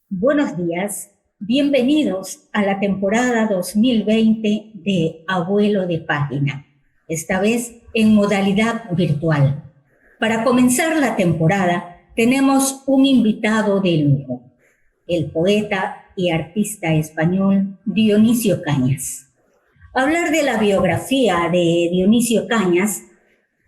Buenos días, bienvenidos a la temporada 2020 de Abuelo de Página, esta vez en modalidad virtual. Para comenzar la temporada tenemos un invitado de lujo, el poeta y artista español Dionisio Cañas. Hablar de la biografía de Dionisio Cañas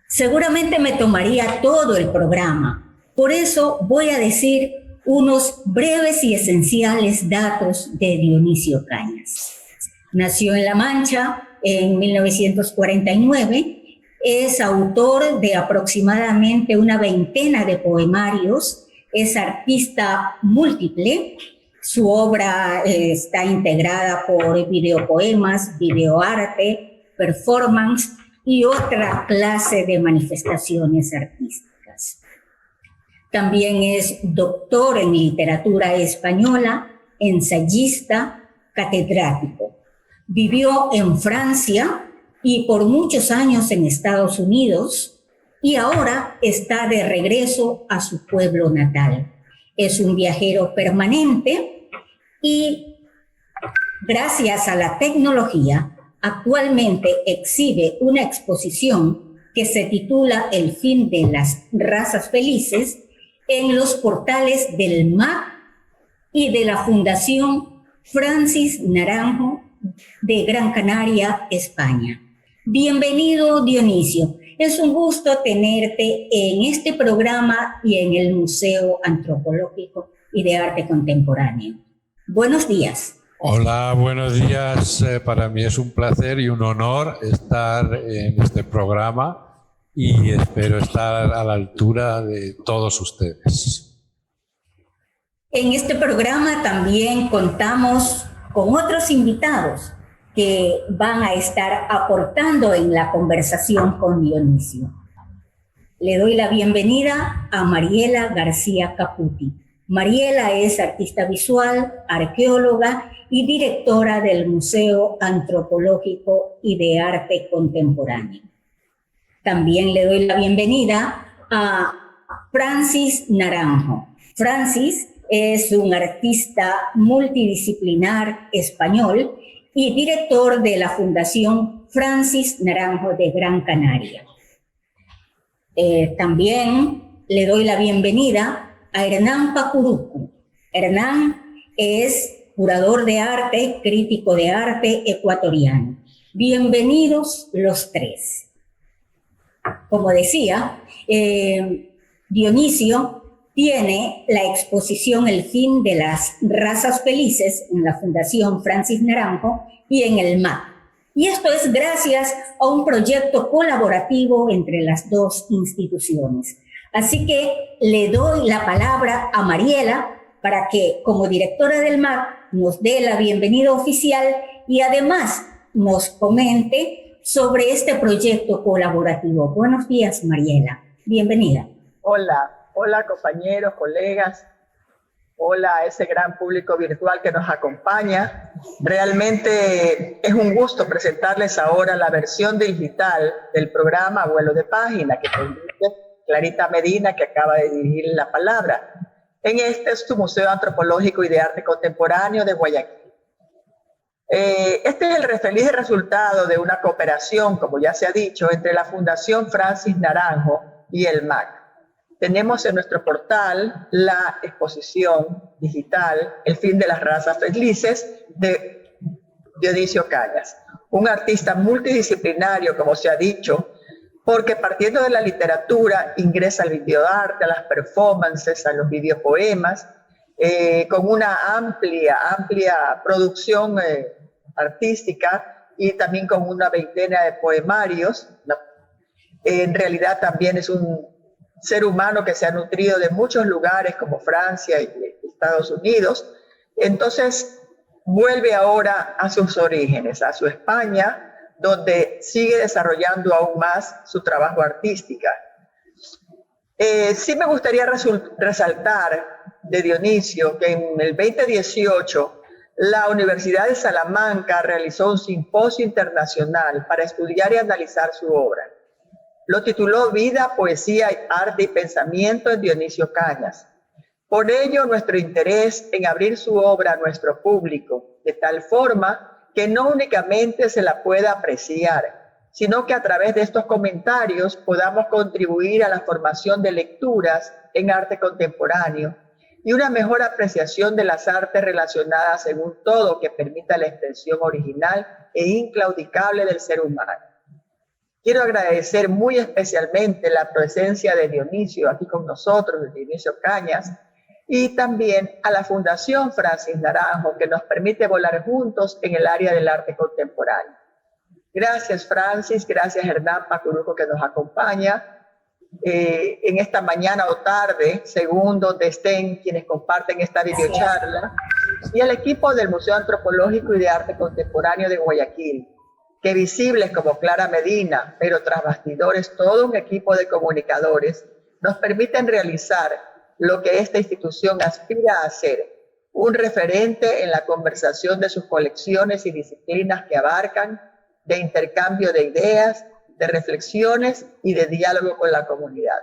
seguramente me tomaría todo el programa, por eso voy a decir unos breves y esenciales datos de Dionisio Cañas. Nació en La Mancha en 1949, es autor de aproximadamente una veintena de poemarios, es artista múltiple, su obra está integrada por videopoemas, videoarte, performance y otra clase de manifestaciones artísticas. También es doctor en literatura española, ensayista, catedrático. Vivió en Francia y por muchos años en Estados Unidos y ahora está de regreso a su pueblo natal. Es un viajero permanente y gracias a la tecnología actualmente exhibe una exposición que se titula El fin de las razas felices en los portales del MAC y de la Fundación Francis Naranjo de Gran Canaria, España. Bienvenido, Dionisio. Es un gusto tenerte en este programa y en el Museo Antropológico y de Arte Contemporáneo. Buenos días. Hola, buenos días. Para mí es un placer y un honor estar en este programa y espero estar a la altura de todos ustedes. En este programa también contamos con otros invitados que van a estar aportando en la conversación con Dionisio. Le doy la bienvenida a Mariela García Caputi. Mariela es artista visual, arqueóloga y directora del Museo Antropológico y de Arte Contemporáneo. También le doy la bienvenida a Francis Naranjo. Francis es un artista multidisciplinar español y director de la Fundación Francis Naranjo de Gran Canaria. También le doy la bienvenida a Hernán Pacurucu. Hernán es curador de arte, crítico de arte ecuatoriano. Bienvenidos los tres. Como decía, Dionisio tiene la exposición El fin de las razas felices en la Fundación Francis Naranjo y en el MAC. Y esto es gracias a un proyecto colaborativo entre las dos instituciones. Así que le doy la palabra a Mariela para que, como directora del MAC, nos dé la bienvenida oficial y además nos comente sobre este proyecto colaborativo. Buenos días, Mariela. Bienvenida. Hola compañeros, colegas. Hola a ese gran público virtual que nos acompaña. Realmente es un gusto presentarles ahora la versión digital del programa Abuelo de Página que conduce Clarita Medina, que acaba de dirigir la palabra. Este es tu Museo Antropológico y de Arte Contemporáneo de Guayaquil. Este es el feliz resultado de una cooperación, como ya se ha dicho, entre la Fundación Francis Naranjo y el MAC. Tenemos en nuestro portal la exposición digital El fin de las razas felices de Dionisio Cañas, un artista multidisciplinario, como se ha dicho, porque partiendo de la literatura ingresa al videoarte, a las performances, a los videopoemas, con una amplia producción artística y también con una veintena de poemarios. En realidad también es un ser humano que se ha nutrido de muchos lugares como Francia y Estados Unidos. Entonces vuelve ahora a sus orígenes, a su España, donde sigue desarrollando aún más su trabajo artístico. Sí me gustaría resaltar de Dionisio que en el 2018 la Universidad de Salamanca realizó un simposio internacional para estudiar y analizar su obra. Lo tituló Vida, Poesía, Arte y Pensamiento en Dionisio Cañas. Por ello, nuestro interés en abrir su obra a nuestro público, de tal forma que no únicamente se la pueda apreciar, sino que a través de estos comentarios podamos contribuir a la formación de lecturas en arte contemporáneo y una mejor apreciación de las artes relacionadas en un todo que permita la expresión original e inclaudicable del ser humano. Quiero agradecer muy especialmente la presencia de Dionisio aquí con nosotros, de Dionisio Cañas, y también a la Fundación Francis Naranjo, que nos permite volar juntos en el área del arte contemporáneo. Gracias, Francis, gracias, Hernán Pacuruco, que nos acompaña en esta mañana o tarde, según donde estén quienes comparten esta videocharla, y al equipo del Museo Antropológico y de Arte Contemporáneo de Guayaquil, que visibles como Clara Medina, pero tras bastidores todo un equipo de comunicadores, nos permiten realizar lo que esta institución aspira a hacer, un referente en la conversación de sus colecciones y disciplinas que abarcan, de intercambio de ideas, de reflexiones y de diálogo con la comunidad.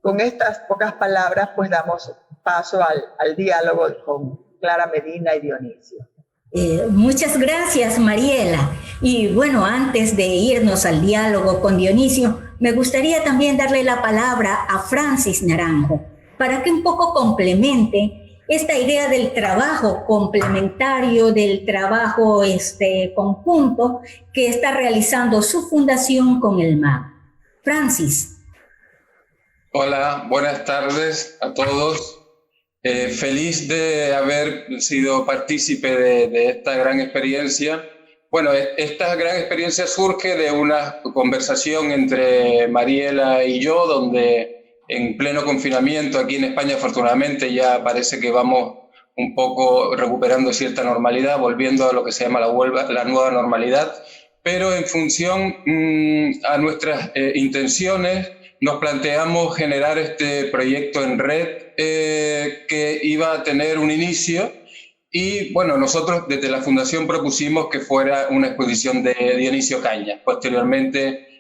Con estas pocas palabras, pues damos paso al diálogo con Clara Medina y Dionisio. Muchas gracias, Mariela. Y bueno, antes de irnos al diálogo con Dionisio, me gustaría también darle la palabra a Francis Naranjo para que un poco complemente esta idea del trabajo complementario, del trabajo conjunto que está realizando su fundación con el MAC. Francis. Hola, buenas tardes a todos. Feliz de haber sido partícipe de esta gran experiencia. Bueno, esta gran experiencia surge de una conversación entre Mariela y yo, donde en pleno confinamiento aquí en España, afortunadamente, ya parece que vamos un poco recuperando cierta normalidad, volviendo a lo que se llama la nueva normalidad, pero en función a nuestras intenciones, nos planteamos generar este proyecto en red que iba a tener un inicio y, bueno, nosotros desde la Fundación propusimos que fuera una exposición de Dionisio Cañas. Posteriormente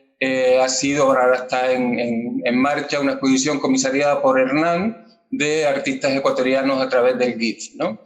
ha sido, ahora está en marcha, una exposición comisariada por Hernán de artistas ecuatorianos a través del GIF, ¿no?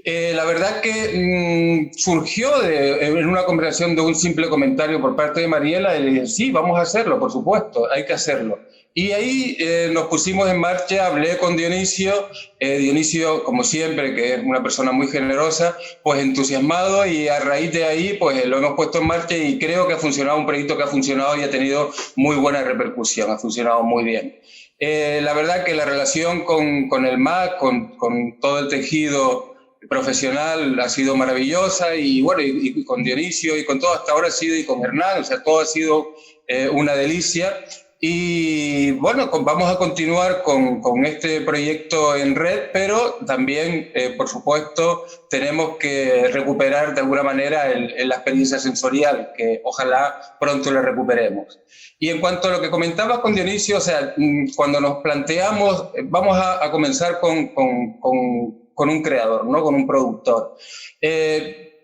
La verdad que surgió en una conversación de un simple comentario por parte de Mariela, y le dije, sí, vamos a hacerlo, por supuesto, hay que hacerlo. Y ahí nos pusimos en marcha, hablé con Dionisio, Dionisio, como siempre, que es una persona muy generosa, pues entusiasmado, y a raíz de ahí pues lo hemos puesto en marcha y creo que ha funcionado, un proyecto que ha funcionado y ha tenido muy buena repercusión, ha funcionado muy bien. La verdad que la relación con el MAC, con todo el tejido profesional ha sido maravillosa, y bueno, y con Dionisio y con todo hasta ahora ha sido, y con Hernán, o sea, todo ha sido una delicia. Y bueno, vamos a continuar con este proyecto en red, pero también, por supuesto, tenemos que recuperar de alguna manera la experiencia sensorial, que ojalá pronto la recuperemos. Y en cuanto a lo que comentabas con Dionisio, o sea, cuando nos planteamos, vamos a comenzar con un creador, ¿no? Con un productor.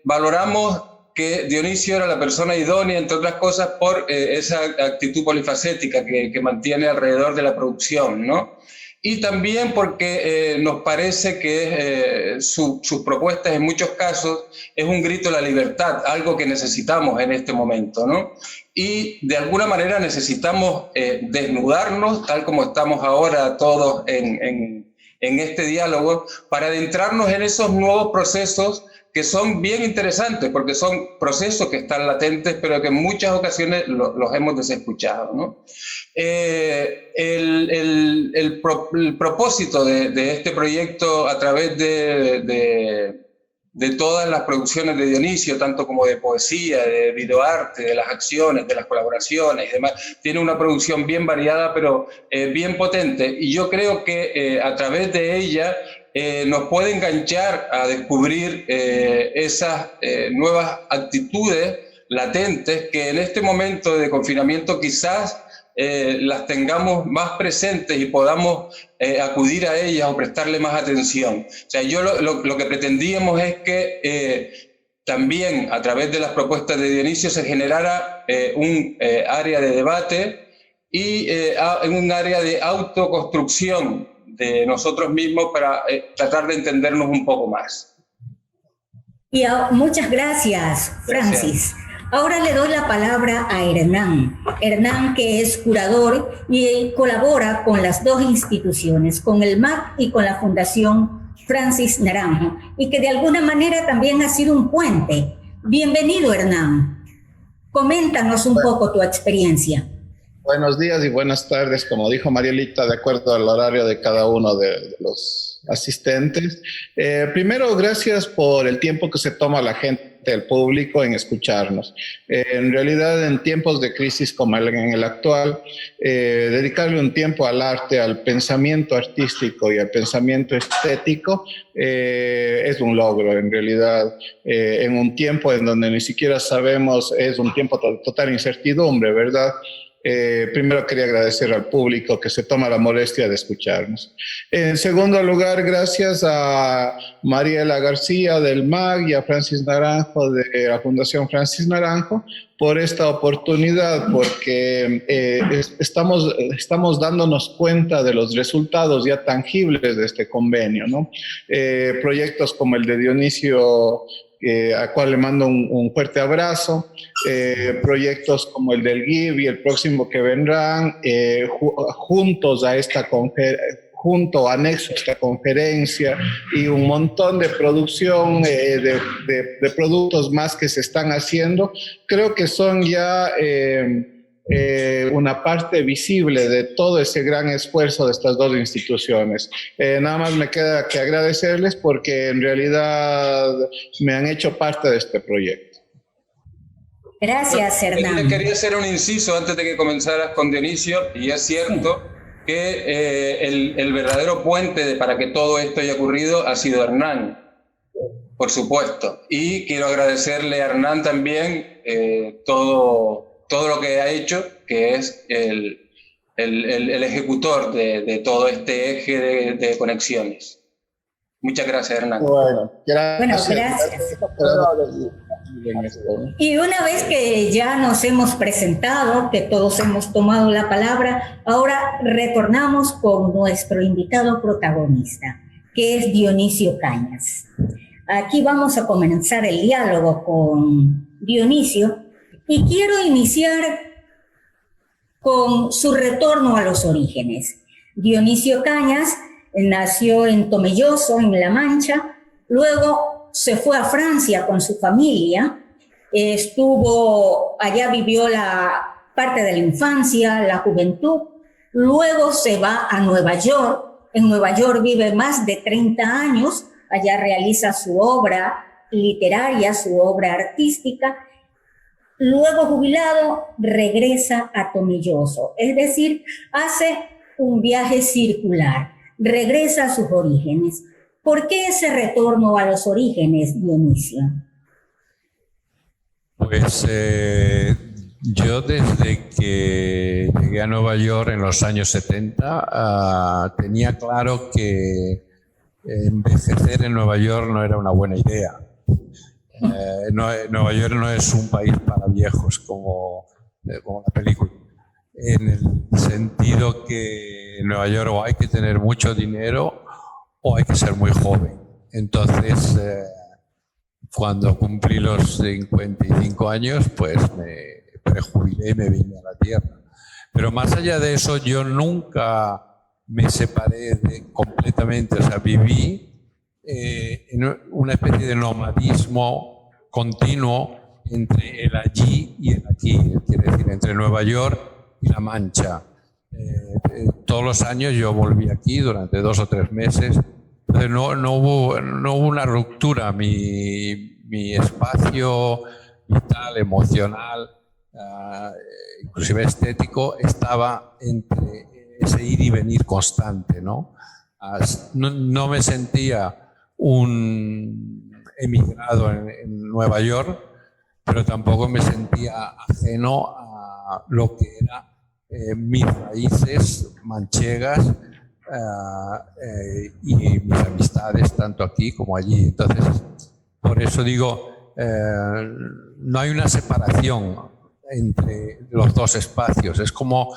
Valoramos que Dionisio era la persona idónea, entre otras cosas, por esa actitud polifacética que mantiene alrededor de la producción, ¿no? Y también porque nos parece que sus propuestas en muchos casos es un grito a la libertad, algo que necesitamos en este momento, ¿no? Y de alguna manera necesitamos desnudarnos, tal como estamos ahora todos en este diálogo, para adentrarnos en esos nuevos procesos que son bien interesantes, porque son procesos que están latentes, pero que en muchas ocasiones los hemos desescuchado, ¿no? El propósito de este proyecto, a través de todas las producciones de Dionisio, tanto como de poesía, de videoarte, de las acciones, de las colaboraciones y demás, tiene una producción bien variada, pero bien potente, y yo creo que a través de ella nos puede enganchar a descubrir esas nuevas actitudes latentes que en este momento de confinamiento quizás las tengamos más presentes y podamos acudir a ellas o prestarle más atención. O sea, yo lo que pretendíamos es que también a través de las propuestas de Dionisio se generara un área de debate y un área de autoconstrucción de nosotros mismos para tratar de entendernos un poco más. Y muchas gracias, Francis. Gracias. Ahora le doy la palabra a Hernán. Hernán, que es curador y colabora con las dos instituciones, con el MAC y con la Fundación Francis Naranjo, y que de alguna manera también ha sido un puente. Bienvenido, Hernán. Coméntanos un poco tu experiencia. Buenos días y buenas tardes, como dijo Marielita, de acuerdo al horario de cada uno de los asistentes. Primero, gracias por el tiempo que se toma la gente, el público, en escucharnos. En realidad, en tiempos de crisis como en el actual, dedicarle un tiempo al arte, al pensamiento artístico y al pensamiento estético es un logro. En realidad, en un tiempo en donde ni siquiera sabemos, es un tiempo de total incertidumbre, ¿verdad? Primero quería agradecer al público que se toma la molestia de escucharnos. En segundo lugar, gracias a Mariela García del MAG y a Francis Naranjo de la Fundación Francis Naranjo por esta oportunidad, porque estamos dándonos cuenta de los resultados ya tangibles de este convenio, ¿no? Proyectos como el de Dionisio, a cual le mando un fuerte abrazo, proyectos como el del GIV y el próximo que vendrán, juntos a esta anexo a esta conferencia, y un montón de producción de productos más que se están haciendo, creo que son ya una parte visible de todo ese gran esfuerzo de estas dos instituciones. Nada más me queda que agradecerles porque en realidad me han hecho parte de este proyecto. Gracias, Hernán. Quería hacer un inciso antes de que comenzaras con Dionisio, y es cierto que el verdadero puente para que todo esto haya ocurrido ha sido Hernán, por supuesto. Y quiero agradecerle a Hernán también todo lo que ha hecho, que es el ejecutor de todo este eje de conexiones. Muchas gracias, Hernán. Bueno, gracias. Y una vez que ya nos hemos presentado, que todos hemos tomado la palabra, ahora retornamos con nuestro invitado protagonista, que es Dionisio Cañas. Aquí vamos a comenzar el diálogo con Dionisio, y quiero iniciar con su retorno a los orígenes. Dionisio Cañas nació en Tomelloso, en La Mancha, luego se fue a Francia con su familia, allá vivió la parte de la infancia, la juventud, luego se va a Nueva York, en Nueva York vive más de 30 años, allá realiza su obra literaria, su obra artística. Luego, jubilado, regresa a Tomelloso, es decir, hace un viaje circular, regresa a sus orígenes. ¿Por qué ese retorno a los orígenes, Dionisio? Pues yo desde que llegué a Nueva York en los años 70 tenía claro que envejecer en Nueva York no era una buena idea. Nueva York no es un país para viejos como la película, en el sentido que en Nueva York o hay que tener mucho dinero o hay que ser muy joven. Entonces, cuando cumplí los 55 años, pues me prejubilé y me vine a la tierra. Pero más allá de eso, yo nunca me separé completamente, o sea, viví en una especie de nomadismo continuo entre el allí y el aquí, quiere decir, entre Nueva York y La Mancha. Todos los años yo volví aquí durante 2 o 3 meses. Entonces no hubo una ruptura. Mi espacio vital, emocional, inclusive estético, estaba entre ese ir y venir constante, ¿no? No me sentía un emigrado en Nueva York, pero tampoco me sentía ajeno a lo que eran mis raíces manchegas y mis amistades, tanto aquí como allí. Entonces, por eso digo, no hay una separación entre los dos espacios. Es como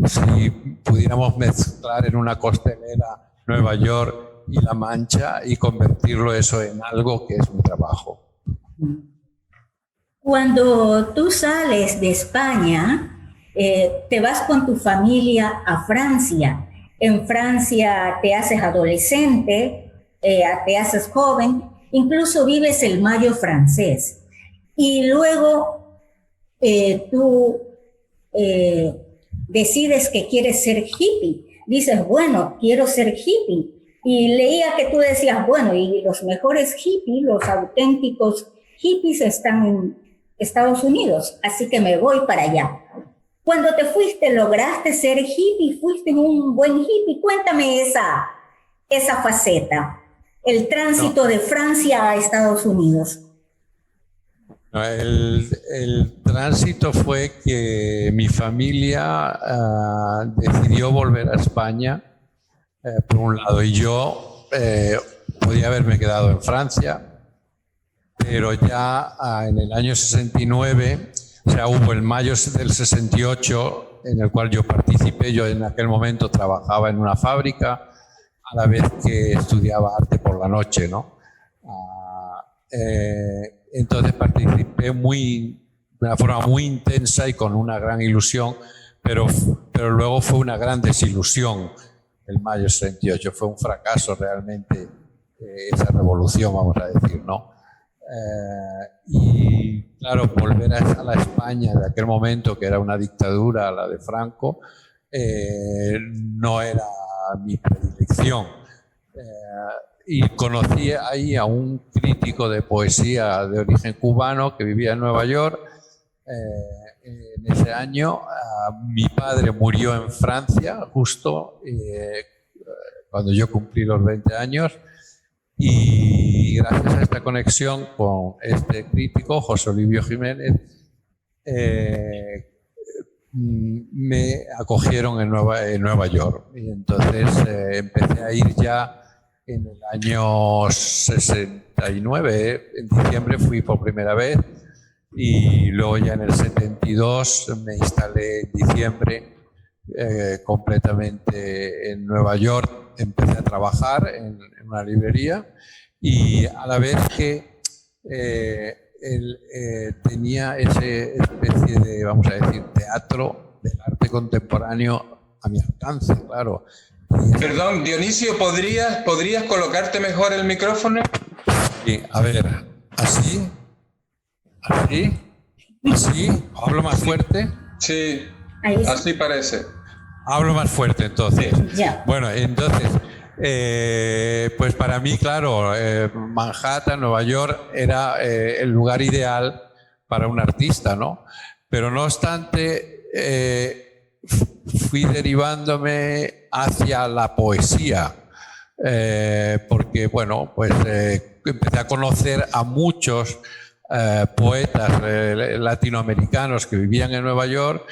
si pudiéramos mezclar en una costelera Nueva York y La Mancha y convertirlo eso en algo que es mi trabajo. Cuando tú sales de España, te vas con tu familia a Francia. En Francia te haces adolescente, te haces joven, incluso vives el Mayo francés. Y luego tú decides que quieres ser hippie. Dices, bueno, quiero ser hippie. Y leía que tú decías, bueno, y los mejores hippies, los auténticos hippies están en Estados Unidos, así que me voy para allá. Cuando te fuiste, ¿lograste ser hippie? ¿Fuiste un buen hippie? Cuéntame esa faceta, el tránsito de Francia a Estados Unidos. El tránsito fue que mi familia decidió volver a España, por un lado, y yo podía haberme quedado en Francia, pero ya en el año 69, o sea, hubo el mayo del 68, en el cual yo participé. Yo en aquel momento trabajaba en una fábrica, a la vez que estudiaba arte por la noche, ¿no? Entonces participé de una forma muy intensa y con una gran ilusión, pero luego fue una gran desilusión el mayo 68. Fue un fracaso realmente esa revolución, vamos a decir, ¿no? Y claro, volver a la España de aquel momento, que era una dictadura, la de Franco, no era mi predilección. Y conocí ahí a un crítico de poesía de origen cubano que vivía en Nueva York. En ese año mi padre murió en Francia, justo cuando yo cumplí los 20 años. Y gracias a esta conexión con este crítico, José Olivio Jiménez, me acogieron en Nueva York. Y entonces empecé a ir ya en el año 69, en diciembre fui por primera vez, y luego ya en el 72 me instalé en diciembre completamente en Nueva York. Empecé a trabajar en una librería, y a la vez que tenía esa especie de, vamos a decir, teatro del arte contemporáneo a mi alcance, claro. Perdón, Dionisio, ¿podrías colocarte mejor el micrófono? Sí, a ver, así, hablo más fuerte. Sí, así parece. Hablo más fuerte entonces. Ya. Bueno, entonces, pues para mí, claro, Manhattan, Nueva York, era el lugar ideal para un artista, ¿no? Pero no obstante, fui derivándome hacia la poesía, porque, bueno, pues empecé a conocer a muchos poetas latinoamericanos que vivían en Nueva York,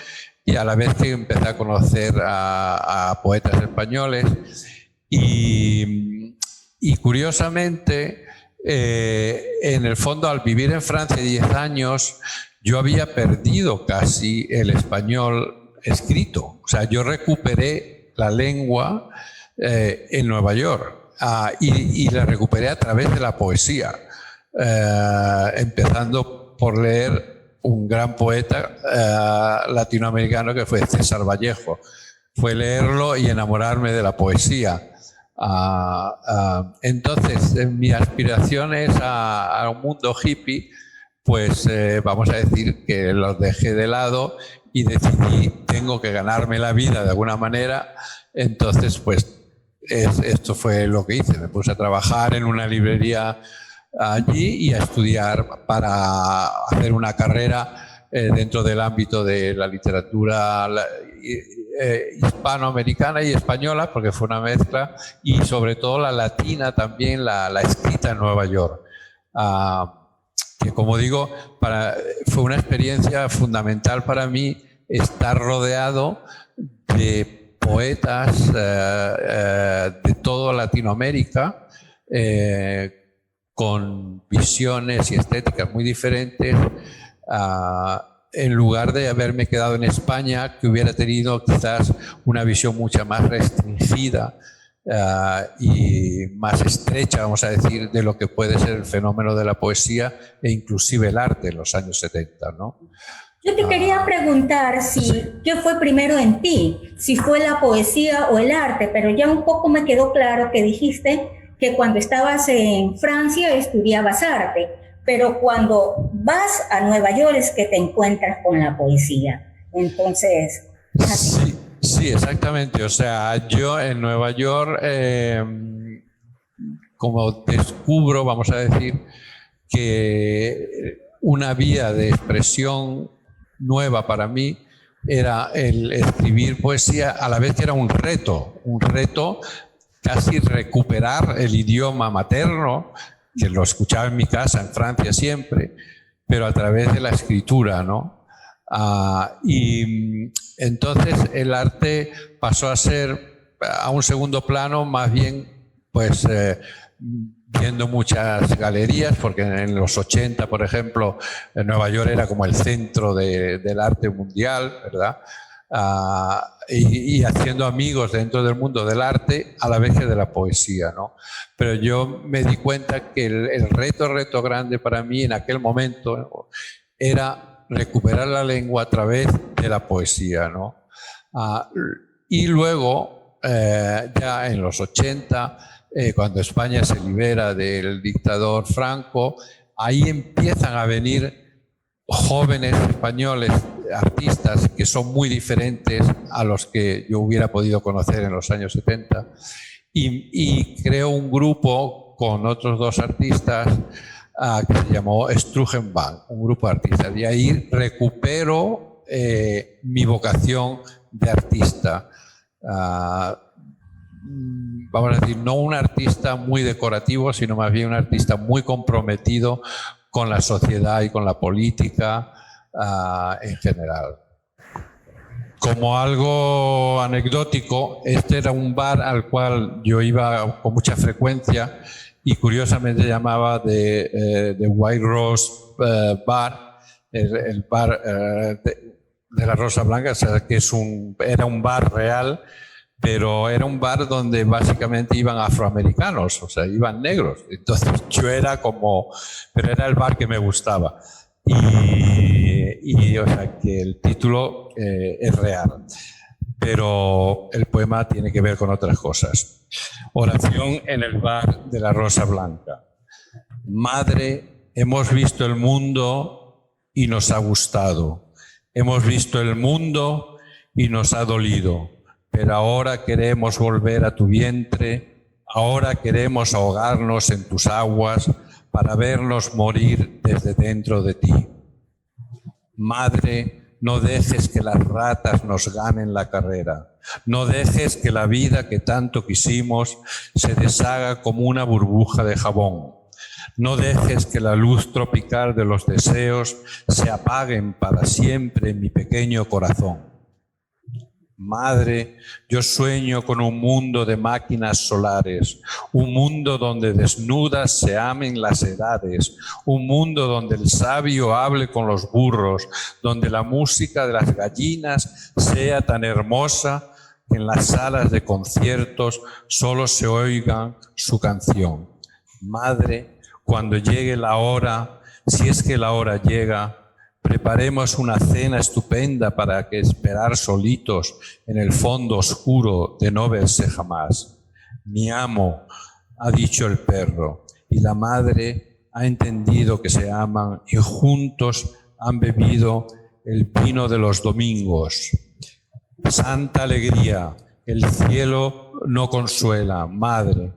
y a la vez que empecé a conocer a poetas españoles. Y curiosamente, en el fondo, al vivir en Francia 10 años, yo había perdido casi el español escrito. O sea, yo recuperé la lengua en Nueva York, y la recuperé a través de la poesía, empezando por leer un gran poeta latinoamericano que fue César Vallejo. Fue leerlo y enamorarme de la poesía. Entonces, mi aspiración es a un mundo hippie, pues vamos a decir que los dejé de lado y decidí, tengo que ganarme la vida de alguna manera. Entonces, pues esto fue lo que hice. Me puse a trabajar en una librería allí y a estudiar para hacer una carrera dentro del ámbito de la literatura hispanoamericana y española, porque fue una mezcla, y sobre todo la latina también, la escrita en Nueva York, que, como digo, fue una experiencia fundamental para mí estar rodeado de poetas de toda Latinoamérica, con visiones y estéticas muy diferentes, en lugar de haberme quedado en España, que hubiera tenido quizás una visión mucho más restringida y más estrecha, vamos a decir, de lo que puede ser el fenómeno de la poesía e inclusive el arte en los años 70, ¿no? Yo te quería preguntar qué fue primero en ti, si fue la poesía o el arte, pero ya un poco me quedó claro que dijiste que cuando estabas en Francia estudiabas arte, pero cuando vas a Nueva York es que te encuentras con la poesía. Entonces, sí, sí, exactamente. O sea, yo en Nueva York, como descubro, vamos a decir, que una vía de expresión nueva para mí era el escribir poesía, a la vez que era un reto casi recuperar el idioma materno, que lo escuchaba en mi casa, en Francia siempre, pero a través de la escritura, ¿no? Y entonces el arte pasó a ser a un segundo plano, más bien, pues, viendo muchas galerías, porque en los 80, por ejemplo, en Nueva York era como el centro del arte mundial, ¿verdad? Y haciendo amigos dentro del mundo del arte a la vez que de la poesía, ¿no? Pero yo me di cuenta que el reto grande para mí en aquel momento, ¿no?, era recuperar la lengua a través de la poesía, ¿no? Y luego, ya en los 80, cuando España se libera del dictador Franco, ahí empiezan a venir jóvenes españoles, artistas que son muy diferentes a los que yo hubiera podido conocer en los años 70, y creo un grupo con otros dos artistas que se llamó Strugenband, un grupo de artistas, y ahí recupero mi vocación de artista. Vamos a decir, no un artista muy decorativo, sino más bien un artista muy comprometido con la sociedad y con la política en general. Como algo anecdótico, este era un bar al cual yo iba con mucha frecuencia y curiosamente se llamaba The White Rose Bar, el bar de la Rosa Blanca, o sea, que era un bar real, pero era un bar donde básicamente iban afroamericanos, o sea, iban negros. Entonces yo era pero era el bar que me gustaba. Y o sea, que el título es real, pero el poema tiene que ver con otras cosas. Oración en el bar de la Rosa Blanca. Madre, hemos visto el mundo y nos ha gustado. Hemos visto el mundo y nos ha dolido. Pero ahora queremos volver a tu vientre, ahora queremos ahogarnos en tus aguas para vernos morir desde dentro de ti. Madre, no dejes que las ratas nos ganen la carrera, no dejes que la vida que tanto quisimos se deshaga como una burbuja de jabón. No dejes que la luz tropical de los deseos se apaguen para siempre en mi pequeño corazón. Madre, yo sueño con un mundo de máquinas solares, un mundo donde desnudas se amen las edades, un mundo donde el sabio hable con los burros, donde la música de las gallinas sea tan hermosa que en las salas de conciertos solo se oiga su canción. Madre, cuando llegue la hora, si es que la hora llega, preparemos una cena estupenda para que esperar solitos en el fondo oscuro de no verse jamás. Mi amo, ha dicho el perro, y la madre ha entendido que se aman y juntos han bebido el vino de los domingos. Santa alegría, el cielo no consuela, madre,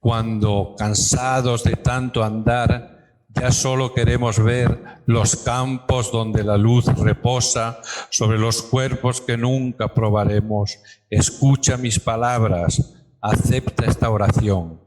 cuando cansados de tanto andar, ya solo queremos ver los campos donde la luz reposa sobre los cuerpos que nunca probaremos. Escucha mis palabras, acepta esta oración.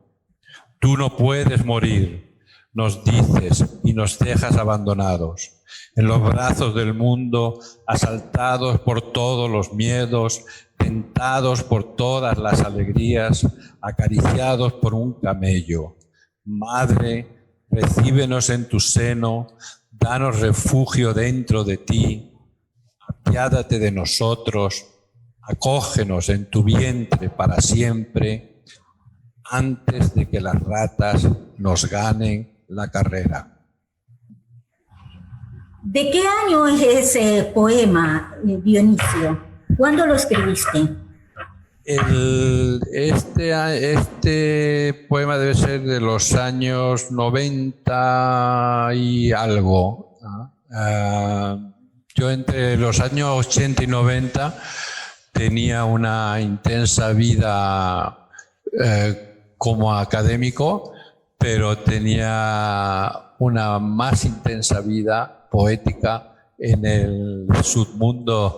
Tú no puedes morir, nos dices, y nos dejas abandonados en los brazos del mundo, asaltados por todos los miedos, tentados por todas las alegrías, acariciados por un camello. Madre, recíbenos en tu seno, danos refugio dentro de ti, apiádate de nosotros, acógenos en tu vientre para siempre, antes de que las ratas nos ganen la carrera. ¿De qué año es ese poema, Dionisio? ¿Cuándo lo escribiste? Este poema debe ser de los años 90 y algo. Yo entre los años 80 y 90 tenía una intensa vida como académico, pero tenía una más intensa vida poética en el submundo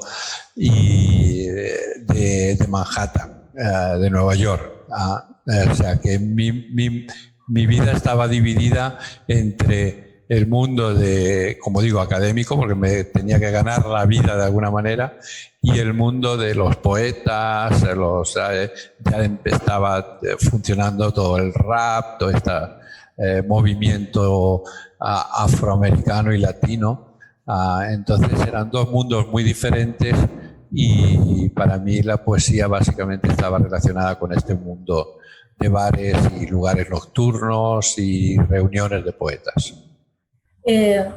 de Manhattan, de Nueva York. O sea que mi vida estaba dividida entre el mundo como digo, académico, porque me tenía que ganar la vida de alguna manera, y el mundo de los poetas, ya estaba funcionando todo el rap, todo este movimiento afroamericano y latino. Entonces eran dos mundos muy diferentes y para mí la poesía básicamente estaba relacionada con este mundo de bares y lugares nocturnos y reuniones de poetas.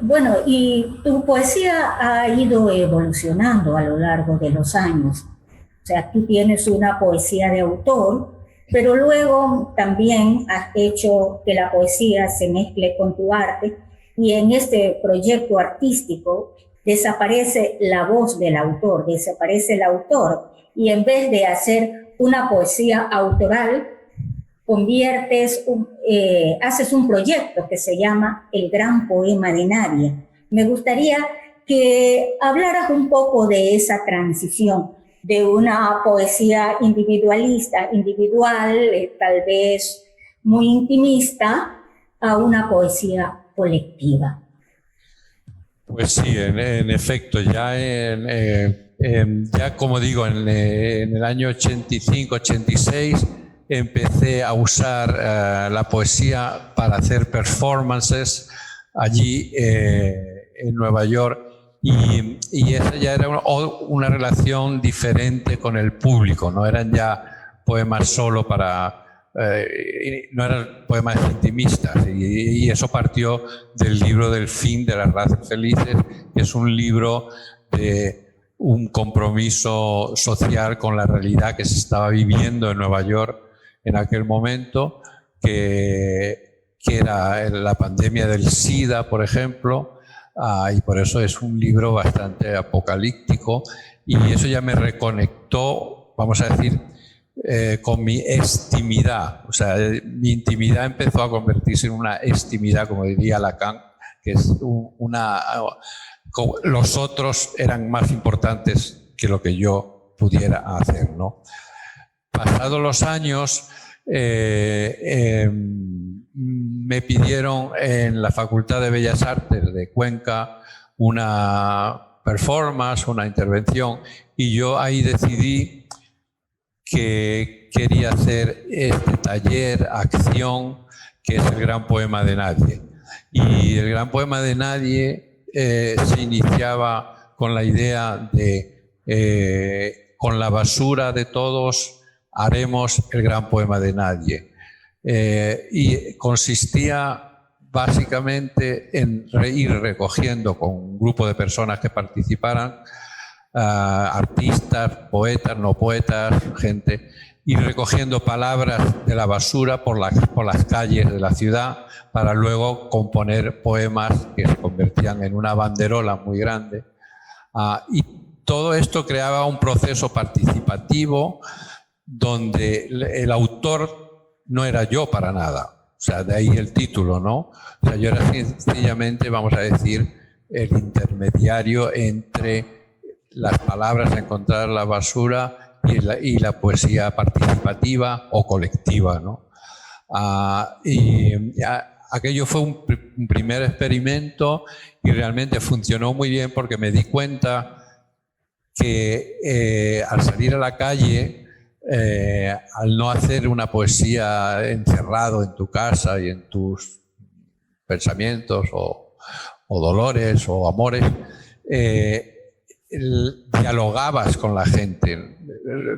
Bueno, y tu poesía ha ido evolucionando a lo largo de los años. O sea, tú tienes una poesía de autor, pero luego también has hecho que la poesía se mezcle con tu arte, y en este proyecto artístico desaparece la voz del autor, desaparece el autor, y en vez de hacer una poesía autoral, haces un proyecto que se llama El Gran Poema de Nadie. Me gustaría que hablaras un poco de esa transición de una poesía individualista, individual, tal vez muy intimista, a una poesía colectiva. Pues sí, en efecto, ya como digo, en el año 85, 86, empecé a usar la poesía para hacer performances allí en Nueva York, y esa ya era una relación diferente con el público, no eran ya poemas solo no eran poemas intimistas, y eso partió del libro del fin de las razas felices, que es un libro de un compromiso social con la realidad que se estaba viviendo en Nueva York en aquel momento, que era la pandemia del SIDA, por ejemplo, y por eso es un libro bastante apocalíptico, y eso ya me reconectó, vamos a decir, con mi estimidad. O sea, mi intimidad empezó a convertirse en una estimidad, como diría Lacan, que es los otros eran más importantes que lo que yo pudiera hacer, ¿no? Pasados los años, me pidieron en la Facultad de Bellas Artes de Cuenca una performance, una intervención, y yo ahí decidí que quería hacer este taller, acción, que es el Gran Poema de Nadie. Y el Gran Poema de Nadie se iniciaba con la idea de con la basura de todos haremos el gran poema de nadie. Y consistía básicamente en ir recogiendo con un grupo de personas que participaran, artistas, poetas, no poetas, gente, ir recogiendo palabras de la basura por las calles de la ciudad para luego componer poemas que se convertían en una banderola muy grande. Y todo esto creaba un proceso participativo donde el autor no era yo para nada. O sea, de ahí el título, ¿no? O sea, yo era sencillamente, vamos a decir, el intermediario entre las palabras encontradas en la basura y la poesía participativa o colectiva, ¿no? Aquello fue un primer experimento y realmente funcionó muy bien, porque me di cuenta que al salir a la calle, al no hacer una poesía encerrado en tu casa y en tus pensamientos o dolores o amores, dialogabas con la gente.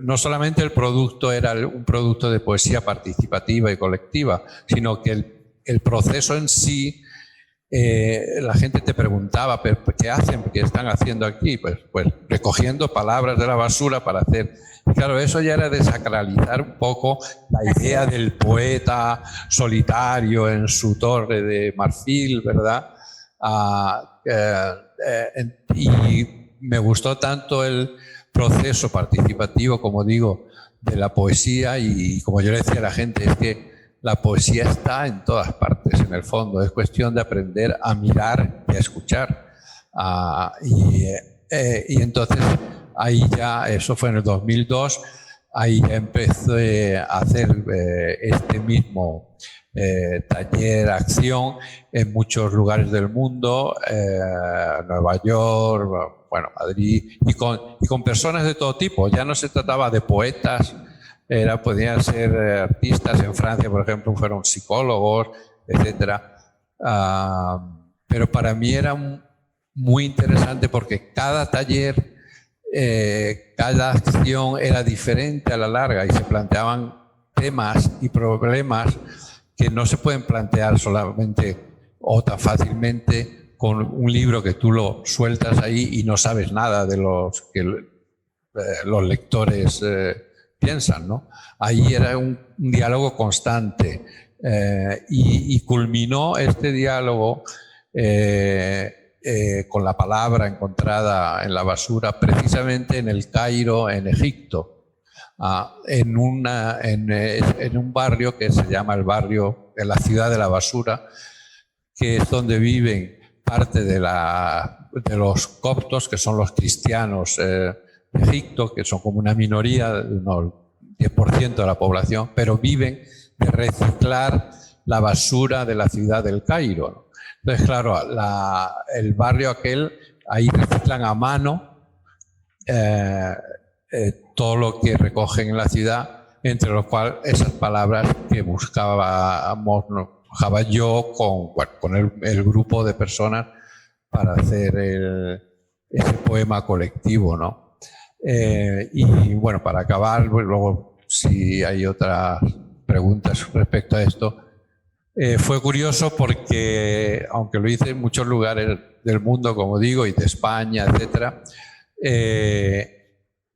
No solamente el producto era un producto de poesía participativa y colectiva, sino que el proceso en sí, la gente te preguntaba, ¿pero qué hacen? ¿Qué están haciendo aquí? Pues recogiendo palabras de la basura para hacer... Y claro, eso ya era desacralizar un poco la idea del poeta solitario en su torre de marfil, ¿verdad? Y me gustó tanto el proceso participativo, como digo, de la poesía, y como yo le decía a la gente, es que la poesía está en todas partes, en el fondo. Es cuestión de aprender a mirar y a escuchar. Y entonces, ahí ya, eso fue en el 2002, ahí ya empecé a hacer este mismo taller, acción, en muchos lugares del mundo, Nueva York, bueno, Madrid, y con personas de todo tipo. Ya no se trataba de poetas, podían ser artistas. En Francia, por ejemplo, fueron psicólogos, etc. Pero para mí era muy interesante porque cada taller, cada acción era diferente a la larga y se planteaban temas y problemas que no se pueden plantear solamente o tan fácilmente con un libro que tú lo sueltas ahí y no sabes nada de los que los lectores piensan, ¿no? Ahí era un diálogo constante, y culminó este diálogo con la palabra encontrada en la basura precisamente en el Cairo, en Egipto, en un barrio que se llama el barrio de la ciudad de la basura, que es donde viven parte de los coptos, que son los cristianos de Egipto, que son como una minoría, unos 10% de la población, pero viven de reciclar la basura de la ciudad del Cairo, ¿no? Entonces, claro, el barrio aquel, ahí reciclan a mano todo lo que recogen en la ciudad, entre los cuales esas palabras que buscaba yo con el grupo de personas para hacer ese poema colectivo, ¿no? Y bueno, para acabar, pues, luego si hay otras preguntas respecto a esto, fue curioso porque, aunque lo hice en muchos lugares del mundo, como digo, y de España, etc.,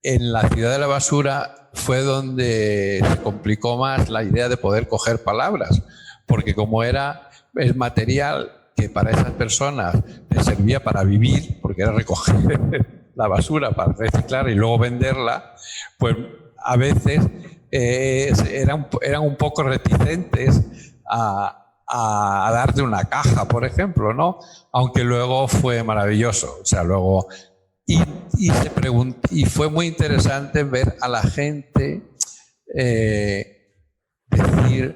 en la ciudad de la basura fue donde se complicó más la idea de poder coger palabras, porque como era el material que para esas personas les servía para vivir, porque era recoger la basura para reciclar y luego venderla, pues a veces eran un poco reticentes a darte una caja, por ejemplo, ¿no? Aunque luego fue maravilloso. O sea, luego... Y fue muy interesante ver a la gente decir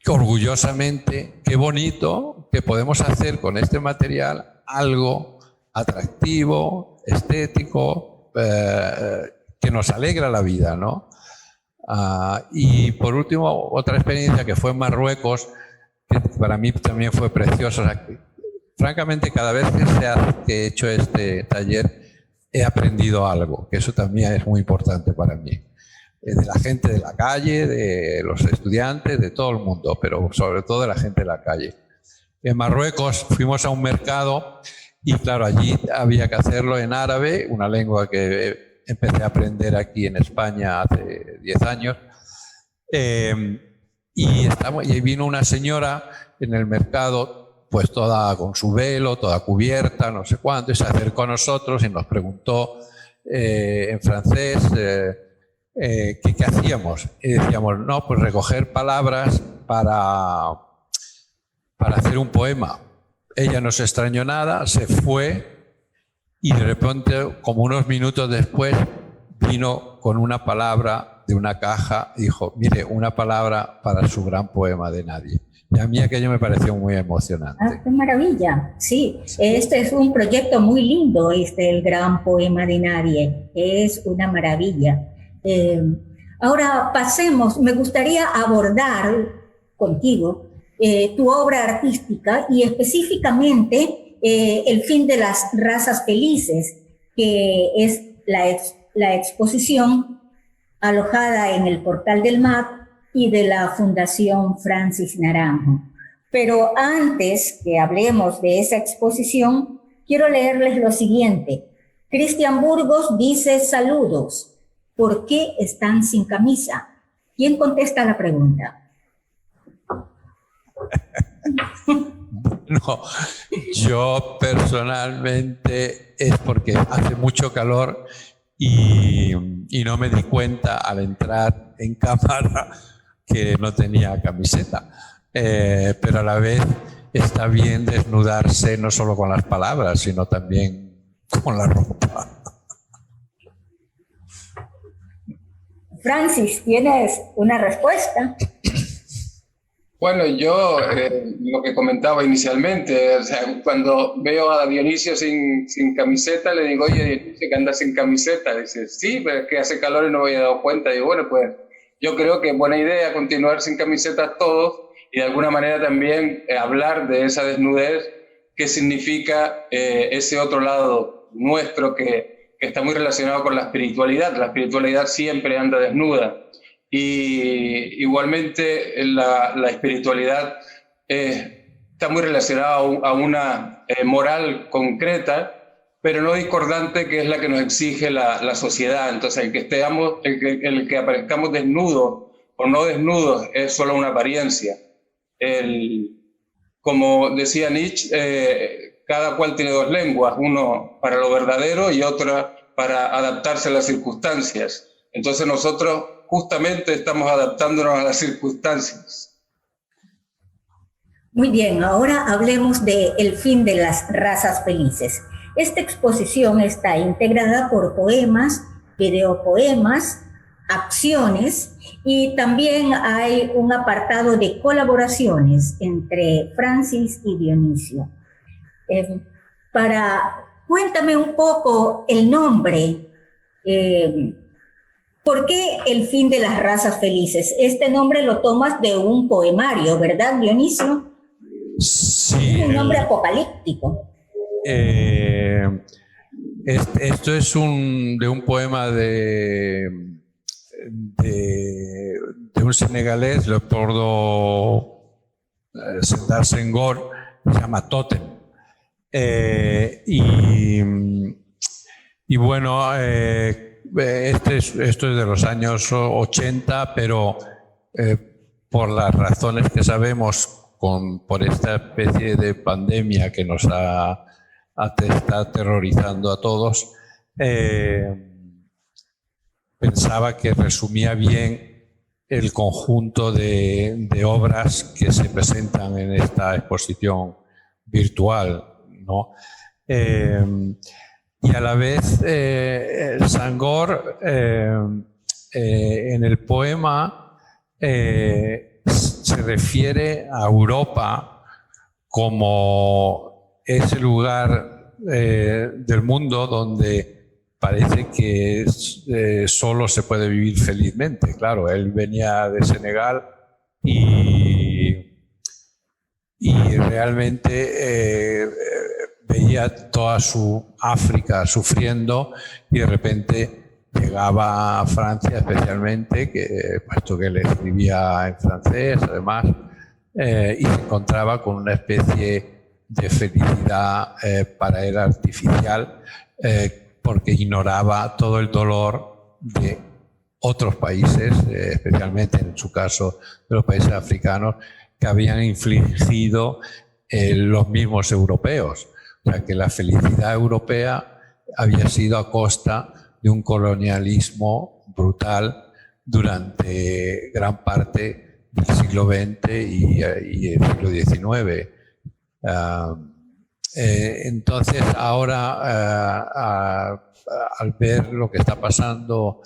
orgullosamente, qué bonito que podemos hacer con este material algo atractivo, estético, que nos alegra la vida, ¿no? Y por último, otra experiencia que fue en Marruecos, que para mí también fue preciosa. O sea, francamente, cada vez que he hecho este taller, he aprendido algo, que eso también es muy importante para mí. De la gente de la calle, de los estudiantes, de todo el mundo, pero sobre todo de la gente de la calle. En Marruecos fuimos a un mercado y claro, allí había que hacerlo en árabe, una lengua que empecé a aprender aquí en España hace 10 años. Y vino una señora en el mercado, pues toda con su velo, toda cubierta, no sé cuánto, y se acercó a nosotros y nos preguntó en francés qué hacíamos. Y decíamos, no, pues recoger palabras para hacer un poema. Ella no se extrañó nada, se fue y de repente, como unos minutos después, vino con una palabra de una caja y dijo, mire, una palabra para su gran poema de Nadie. Y a mí aquello me pareció muy emocionante. ¡Qué maravilla! Sí, este es un proyecto muy lindo, el gran poema de Nadie. Es una maravilla. Ahora pasemos, me gustaría abordar contigo tu obra artística y específicamente El fin de las razas felices, que es la exposición alojada en el portal del MAC y de la Fundación Francis Naranjo. Pero antes que hablemos de esa exposición, quiero leerles lo siguiente. Cristian Burgos dice: saludos. ¿Por qué están sin camisa? ¿Quién contesta la pregunta? No, yo personalmente es porque hace mucho calor y no me di cuenta al entrar en cámara que no tenía camiseta. Pero a la vez está bien desnudarse no solo con las palabras, sino también con la ropa. Francis, ¿tienes una respuesta? Bueno, yo lo que comentaba inicialmente, o sea, cuando veo a Dionisio sin camiseta, le digo: oye, Dionisio, que anda sin camiseta. Dice: sí, pero es que hace calor y no me había dado cuenta. Y digo: bueno, pues yo creo que es buena idea continuar sin camiseta todos y de alguna manera también hablar de esa desnudez que significa ese otro lado nuestro que está muy relacionado con la espiritualidad. La espiritualidad siempre anda desnuda. Y igualmente la espiritualidad está muy relacionada a una moral concreta, pero no discordante, que es la que nos exige la sociedad. Entonces, el que aparezcamos desnudos o no desnudos es solo una apariencia. Como decía Nietzsche, cada cual tiene dos lenguas, uno para lo verdadero y otra para adaptarse a las circunstancias. Entonces nosotros justamente estamos adaptándonos a las circunstancias. Muy bien, ahora hablemos de El fin de las razas felices. Esta exposición está integrada por poemas, videopoemas, acciones, y también hay un apartado de colaboraciones entre Francis y Dionisio. Cuéntame un poco el nombre. ¿Por qué El fin de las razas felices? Este nombre lo tomas de un poemario, ¿verdad, Dionisio? Sí. Es un nombre apocalíptico. Esto es de un poema de un senegalés, Leopoldo Sédar Senghor, se llama Totem. Y bueno, esto es de los años 80, pero por las razones que sabemos, por esta especie de pandemia que nos está aterrorizando a todos, pensaba que resumía bien el conjunto de obras que se presentan en esta exposición virtual, ¿no? Y a la vez, Senghor, en el poema, se refiere a Europa como ese lugar del mundo donde parece que solo se puede vivir felizmente. Claro, él venía de Senegal y realmente veía toda su África sufriendo, y de repente llegaba a Francia, especialmente, puesto que él escribía en francés además, y se encontraba con una especie de felicidad para él artificial, porque ignoraba todo el dolor de otros países, especialmente en su caso de los países africanos, que habían infligido los mismos europeos. O sea, que la felicidad europea había sido a costa de un colonialismo brutal durante gran parte del siglo XX y el siglo XIX. Entonces, ahora, al ver lo que está pasando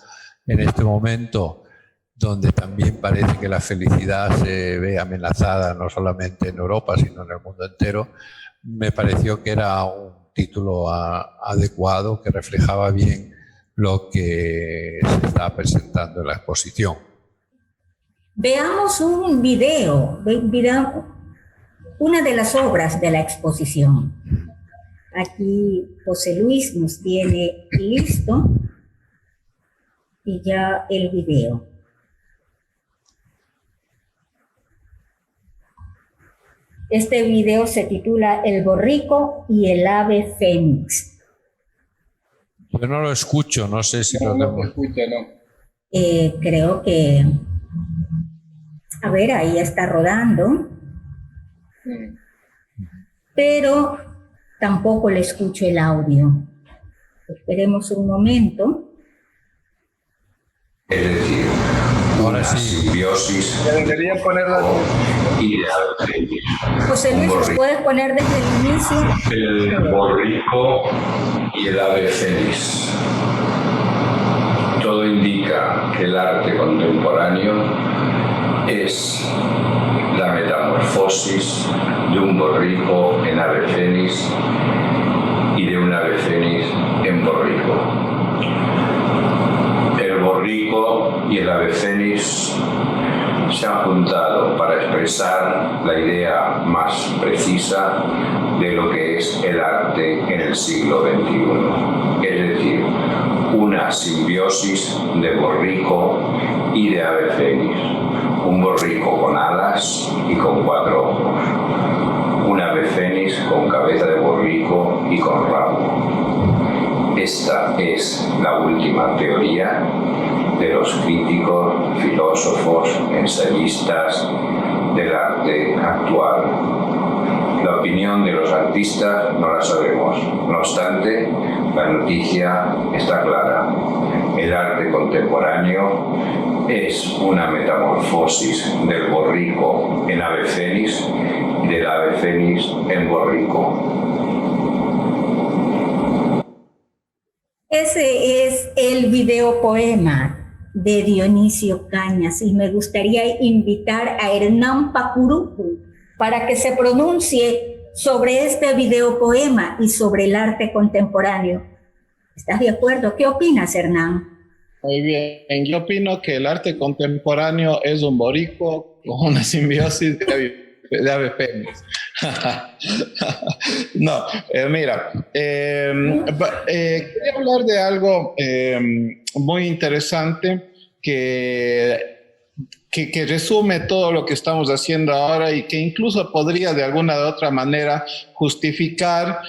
en este momento, donde también parece que la felicidad se ve amenazada no solamente en Europa, sino en el mundo entero, me pareció que era un título adecuado, que reflejaba bien lo que se está presentando en la exposición. Veamos un video, una de las obras de la exposición. Aquí José Luis nos tiene listo y ya el video. Este video se titula El borrico y el ave fénix. Yo no lo escucho, no sé si No, lo no tengo. se escucha, no. Creo que... A ver, ahí está rodando. Pero tampoco le escucho el audio. Esperemos un momento. Es decir, Ahora una sí. simbiosis Deberían ponerla. ideal. José Luis, ¿lo puedes poner desde el inicio? El borrico y el ave fénix. Todo indica que el arte contemporáneo es la metamorfosis de un borrico en ave fénix y de un ave fénix en borrico. El borrico y el ave fénix se han juntado para expresar la idea más precisa de lo que es el arte en el siglo XXI. Es decir, una simbiosis de borrico y de ave fénix. Un borrico con alas y con 4 ojos. Un ave fénix con cabeza de borrico y con rabo. Esta es la última teoría de los críticos, filósofos, ensayistas del arte actual. La opinión de los artistas no la sabemos. No obstante, la noticia está clara. El arte contemporáneo es una metamorfosis del borrico en ave fénix y del ave fénix en borrico. Ese es el videopoema de Dionisio Cañas y me gustaría invitar a Hernán Pacurucu para que se pronuncie sobre este videopoema y sobre el arte contemporáneo. ¿Estás de acuerdo? ¿Qué opinas, Hernán? Muy bien, yo opino que el arte contemporáneo es un borrico con una simbiosis de ave fénix. No, mira, quería hablar de algo muy interesante que resume todo lo que estamos haciendo ahora y que incluso podría de alguna u otra manera justificar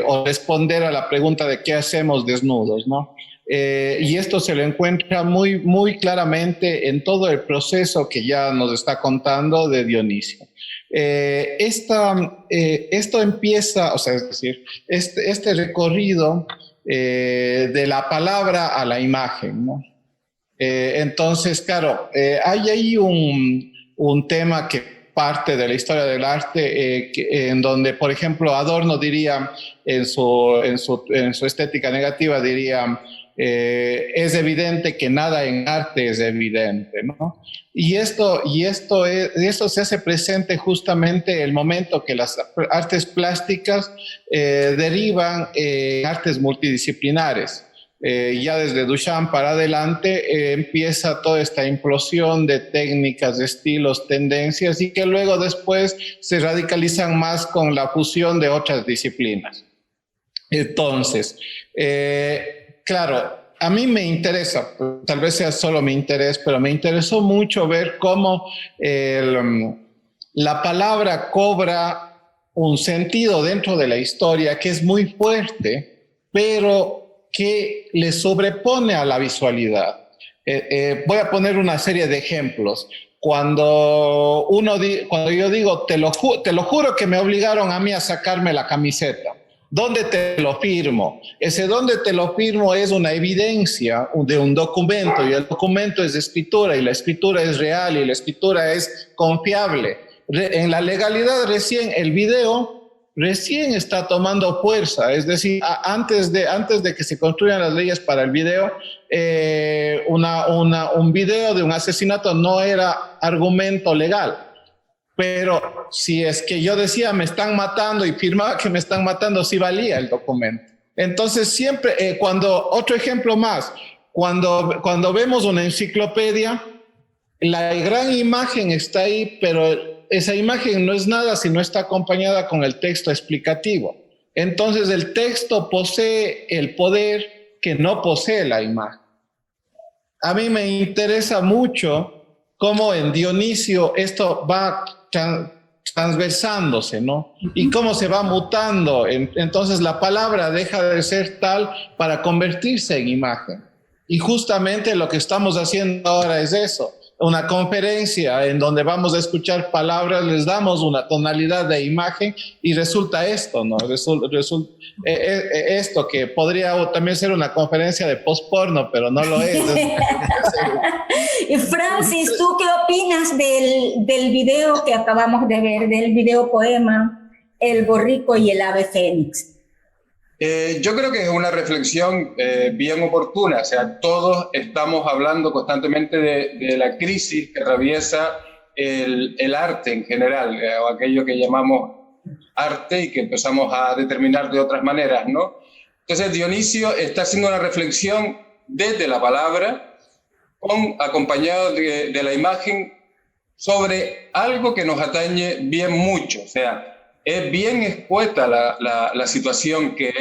o responder a la pregunta de qué hacemos desnudos, ¿no? Y esto se lo encuentra muy, muy claramente en todo el proceso que ya nos está contando de Dionisio. Esto empieza, o sea, es decir, este recorrido de la palabra a la imagen, ¿no? Entonces, claro, hay ahí un tema que parte de la historia del arte en donde, por ejemplo, Adorno diría en su estética negativa, diría, es evidente que nada en arte es evidente, ¿no? Y esto se hace presente justamente el momento que las artes plásticas derivan en artes multidisciplinares. Ya desde Duchamp para adelante empieza toda esta implosión de técnicas, de estilos, tendencias y que luego después se radicalizan más con la fusión de otras disciplinas. Entonces, claro, a mí me interesa, tal vez sea solo mi interés, pero me interesó mucho ver cómo la palabra cobra un sentido dentro de la historia que es muy fuerte, pero que le sobrepone a la visualidad. Voy a poner una serie de ejemplos. Cuando yo digo, te lo juro que me obligaron a mí a sacarme la camiseta. ¿Dónde te lo firmo? Ese "dónde te lo firmo" es una evidencia de un documento y el documento es escritura y la escritura es real y la escritura es confiable. En la legalidad recién el video recién está tomando fuerza, es decir, antes de que se construyan las leyes para el video, un video de un asesinato no era argumento legal. Pero si es que yo decía me están matando y firmaba que me están matando, sí valía el documento. Entonces siempre, otro ejemplo más, cuando vemos una enciclopedia, la gran imagen está ahí, pero esa imagen no es nada si no está acompañada con el texto explicativo. Entonces el texto posee el poder que no posee la imagen. A mí me interesa mucho cómo en Dionisio esto va transversándose, ¿no? Y cómo se va mutando. Entonces la palabra deja de ser tal para convertirse en imagen. Y justamente lo que estamos haciendo ahora es eso. Una conferencia en donde vamos a escuchar palabras, les damos una tonalidad de imagen y resulta esto, ¿no? Resulta esto que podría también ser una conferencia de post-porno, pero no lo es. Y Francis, ¿tú qué opinas del video que acabamos de ver, del video poema El borrico y el ave fénix? Yo creo que es una reflexión bien oportuna, o sea, todos estamos hablando constantemente de la crisis que atraviesa el arte en general, o aquello que llamamos arte y que empezamos a determinar de otras maneras, ¿no? Entonces Dionisio está haciendo una reflexión desde la palabra, acompañado de la imagen, sobre algo que nos atañe bien mucho, o sea, es bien escueta la situación que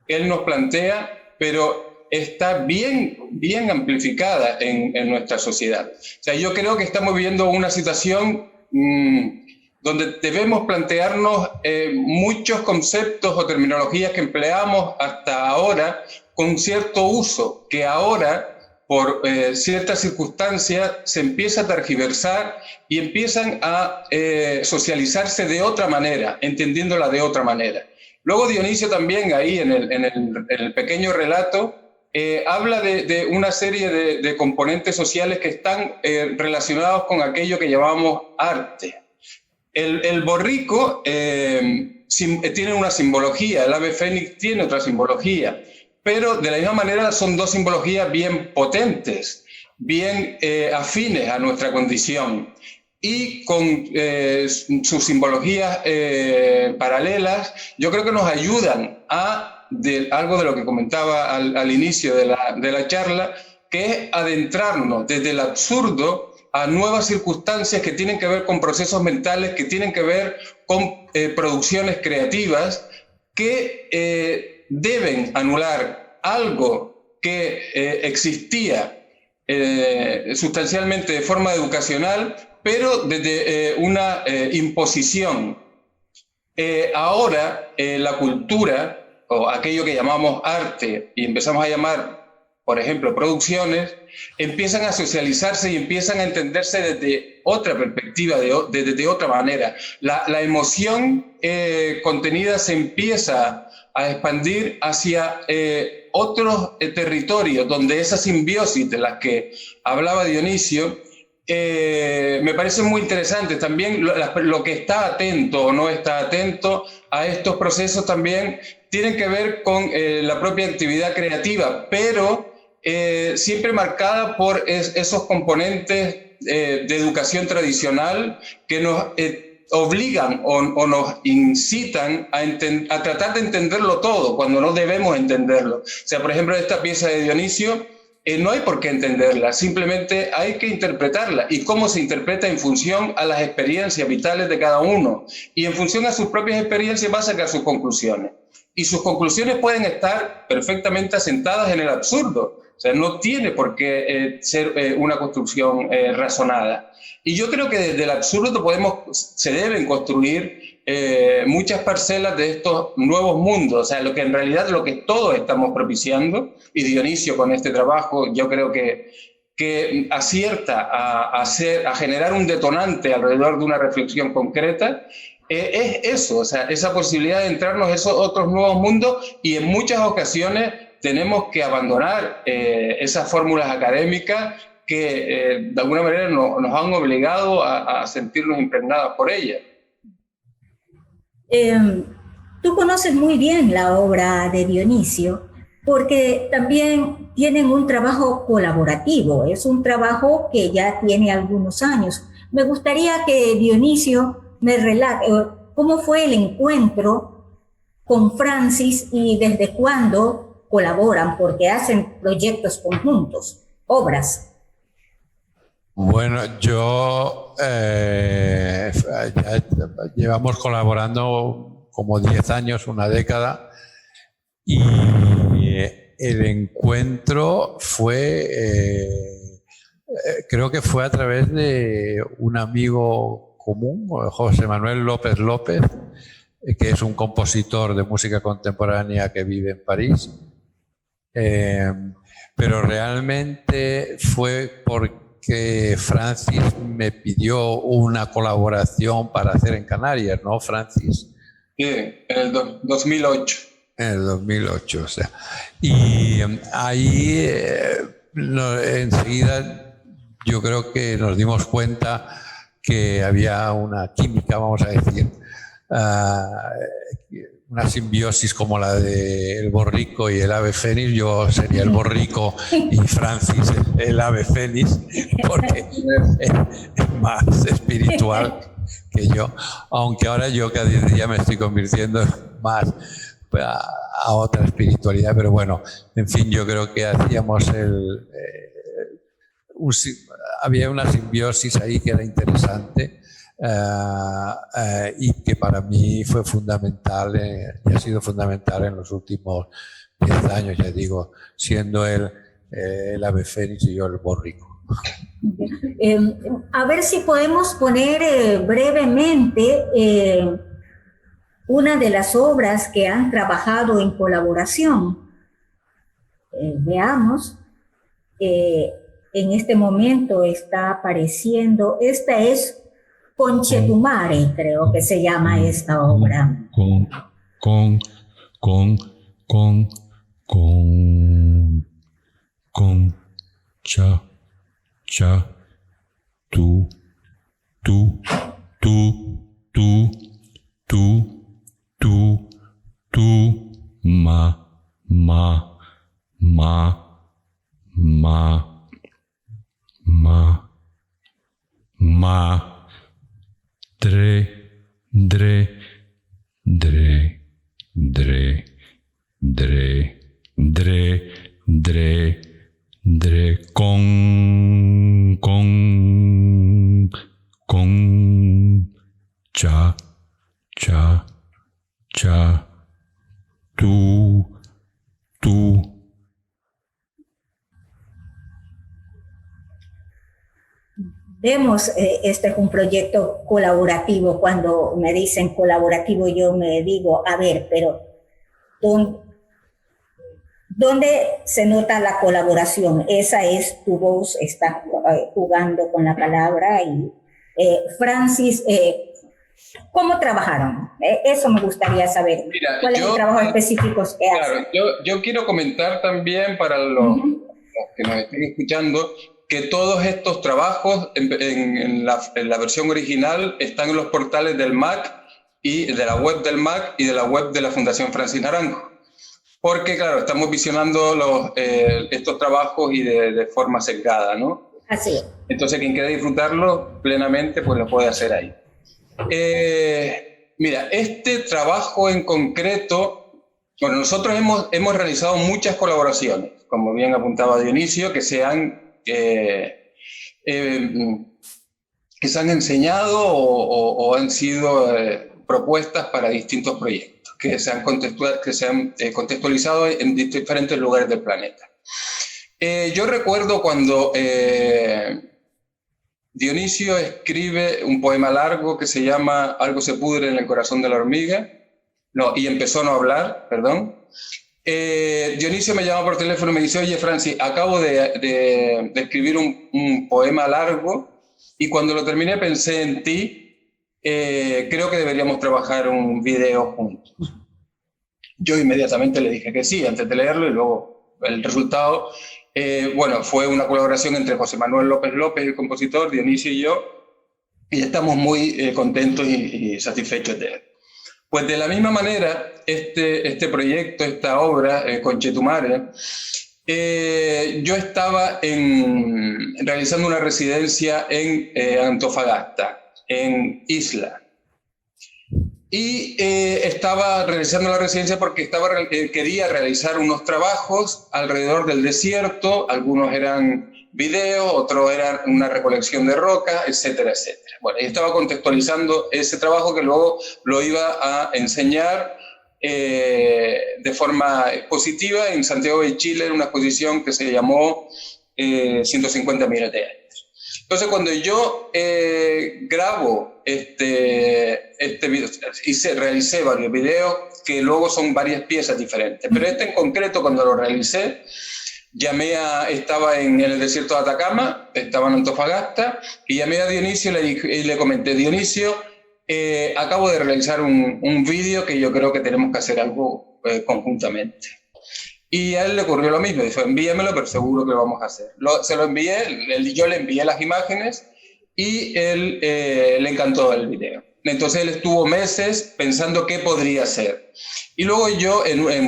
él nos plantea, pero está bien amplificada en nuestra sociedad. O sea, yo creo que estamos viviendo una situación donde debemos plantearnos muchos conceptos o terminologías que empleamos hasta ahora con cierto uso, que ahora por ciertas circunstancias se empieza a tergiversar y empiezan a socializarse de otra manera, entendiéndola de otra manera. Luego Dionisio también ahí en el pequeño relato habla de una serie de componentes sociales que están relacionados con aquello que llamamos arte. El borrico tiene una simbología, el ave fénix tiene otra simbología, pero de la misma manera son dos simbologías bien potentes, bien afines a nuestra condición y con sus simbologías paralelas, yo creo que nos ayudan a algo de lo que comentaba al inicio de la charla, que es adentrarnos desde el absurdo a nuevas circunstancias que tienen que ver con procesos mentales, que tienen que ver con producciones creativas que deben anular algo que existía sustancialmente de forma educacional, pero desde una imposición. Ahora la cultura, o aquello que llamamos arte, y empezamos a llamar, por ejemplo, producciones, empiezan a socializarse y empiezan a entenderse desde otra perspectiva, desde otra manera. La emoción contenida se empieza a expandir hacia otros territorios donde esa simbiosis de las que hablaba Dionisio me parece muy interesante. También lo que está atento o no está atento a estos procesos también tienen que ver con la propia actividad creativa, pero siempre marcada por esos componentes de educación tradicional que nos obligan o nos incitan a tratar de entenderlo todo cuando no debemos entenderlo. O sea, por ejemplo, esta pieza de Dionisio no hay por qué entenderla, simplemente hay que interpretarla. ¿Y cómo se interpreta? En función a las experiencias vitales de cada uno. Y en función a sus propias experiencias va a sacar sus conclusiones. Y sus conclusiones pueden estar perfectamente asentadas en el absurdo. O sea, no tiene por qué ser una construcción razonada. Y yo creo que desde el absurdo se deben construir muchas parcelas de estos nuevos mundos, o sea, lo que todos estamos propiciando, y Dionisio con este trabajo yo creo que acierta a generar un detonante alrededor de una reflexión concreta, es eso, o sea, esa posibilidad de entrarnos en esos otros nuevos mundos, y en muchas ocasiones tenemos que abandonar esas fórmulas académicas que de alguna manera nos han obligado a sentirnos impregnados por ellas. Tú conoces muy bien la obra de Dionisio porque también tienen un trabajo colaborativo, es un trabajo que ya tiene algunos años. Me gustaría que Dionisio me relate cómo fue el encuentro con Francis y desde cuándo colaboran, porque hacen proyectos conjuntos, obras. Bueno, ya llevamos colaborando como 10 años, una década, y el encuentro fue, creo que fue a través de un amigo común, José Manuel López López, que es un compositor de música contemporánea que vive en París. Pero realmente fue porque Francis me pidió una colaboración para hacer en Canarias, ¿no, Francis? Sí, en el 2008. En el 2008, o sea. Y ahí enseguida yo creo que nos dimos cuenta que había una química, vamos a decir, una simbiosis como la del borrico y el ave fénix. Yo sería el borrico y Francis el ave fénix, porque es más espiritual que yo, aunque ahora yo cada día me estoy convirtiendo más a otra espiritualidad, pero bueno, en fin, yo creo que hacíamos había una simbiosis ahí que era interesante. Y que para mí fue fundamental y ha sido fundamental en los últimos 10 años, ya digo, siendo él el ave fénix y yo el borrico. A ver si podemos poner brevemente una de las obras que han trabajado en colaboración. Veamos. En este momento está apareciendo, esta es Conchetumare, creo que se llama esta obra. Vemos, este es un proyecto colaborativo. Cuando me dicen colaborativo, yo me digo, a ver, pero ¿dónde se nota la colaboración? Esa es tu voz, está jugando con la palabra. Y Francis, ¿cómo trabajaron? Eso me gustaría saber. Mira, ¿cuál es el trabajo específico que hacen? Yo quiero comentar también para los que nos estén escuchando que todos estos trabajos en la versión original están en los portales del MAC y de la web del MAC y de la web de la Fundación Francis Naranjo. Porque, claro, estamos visionando estos trabajos y de forma sesgada, ¿no? Así es. Entonces, quien quiera disfrutarlo plenamente, pues lo puede hacer ahí. Mira, este trabajo en concreto, bueno, nosotros hemos realizado muchas colaboraciones, como bien apuntaba Dionisio, que se han enseñado o han sido propuestas para distintos proyectos que se han contextualizado en diferentes lugares del planeta. Yo recuerdo cuando Dionisio escribe un poema largo que se llama Algo se pudre en el corazón de la hormiga, y empezó a no hablar, perdón. Dionisio me llama por teléfono y me dice, oye, Francis, acabo de escribir un poema largo y cuando lo terminé pensé en ti, creo que deberíamos trabajar un video juntos. Yo inmediatamente le dije que sí, antes de leerlo, y luego el resultado, fue una colaboración entre José Manuel López López, el compositor, Dionisio y yo, y estamos muy contentos y satisfechos de él. Pues de la misma manera, este proyecto, esta obra, Conchetumare, yo estaba realizando una residencia en Antofagasta, en Isla. Y estaba realizando la residencia porque quería realizar unos trabajos alrededor del desierto. Algunos eran videos, otros eran una recolección de rocas, etcétera, etcétera. Bueno, y estaba contextualizando ese trabajo que luego lo iba a enseñar de forma expositiva en Santiago de Chile, en una exposición que se llamó 150 millones de años. Entonces, cuando yo grabo este video, realicé varios videos que luego son varias piezas diferentes, pero este en concreto, cuando lo realicé, estaba en el desierto de Atacama, estaba en Antofagasta, y llamé a Dionisio y le comenté: Dionisio, acabo de realizar un vídeo que yo creo que tenemos que hacer algo conjuntamente. Y a él le ocurrió lo mismo, dijo: envíamelo, pero seguro que lo vamos a hacer. Se lo envié, yo le envié las imágenes y él le encantó el video. Entonces él estuvo meses pensando qué podría hacer. Y luego yo,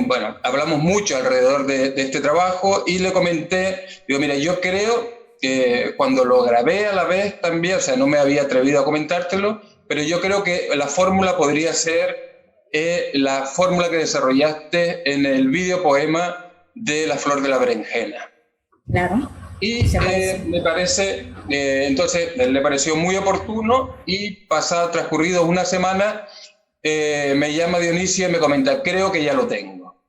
bueno, hablamos mucho alrededor de este trabajo y le comenté, digo: mira, yo creo que cuando lo grabé a la vez también, o sea, no me había atrevido a comentártelo, pero yo creo que la fórmula podría ser la fórmula que desarrollaste en el videopoema de La flor de la berenjena. Claro. Y me parece, entonces le pareció muy oportuno, y transcurrido una semana, me llama Dionisio y me comenta: creo que ya lo tengo.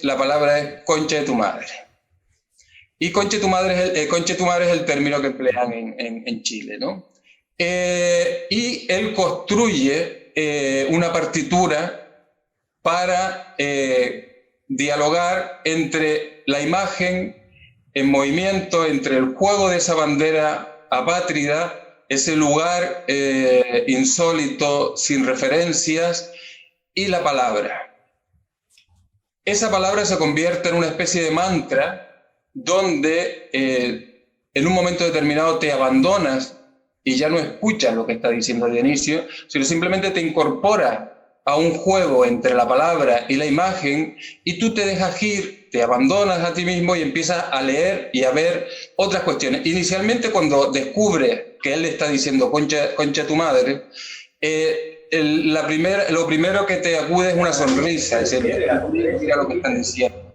La palabra es concha de tu madre. Y concha de tu madre es el término que emplean en Chile, ¿no? Y él construye una partitura para dialogar entre la imagen en movimiento, entre el juego de esa bandera apátrida, ese lugar insólito, sin referencias, y la palabra. Esa palabra se convierte en una especie de mantra donde en un momento determinado te abandonas y ya no escuchas lo que está diciendo Dionisio, sino simplemente te incorporas a un juego entre la palabra y la imagen, y tú te dejas ir, te abandonas a ti mismo y empiezas a leer y a ver otras cuestiones. Inicialmente, cuando descubres que él le está diciendo concha tu madre, lo primero que te acude es una sonrisa, es decir, mira lo que están diciendo.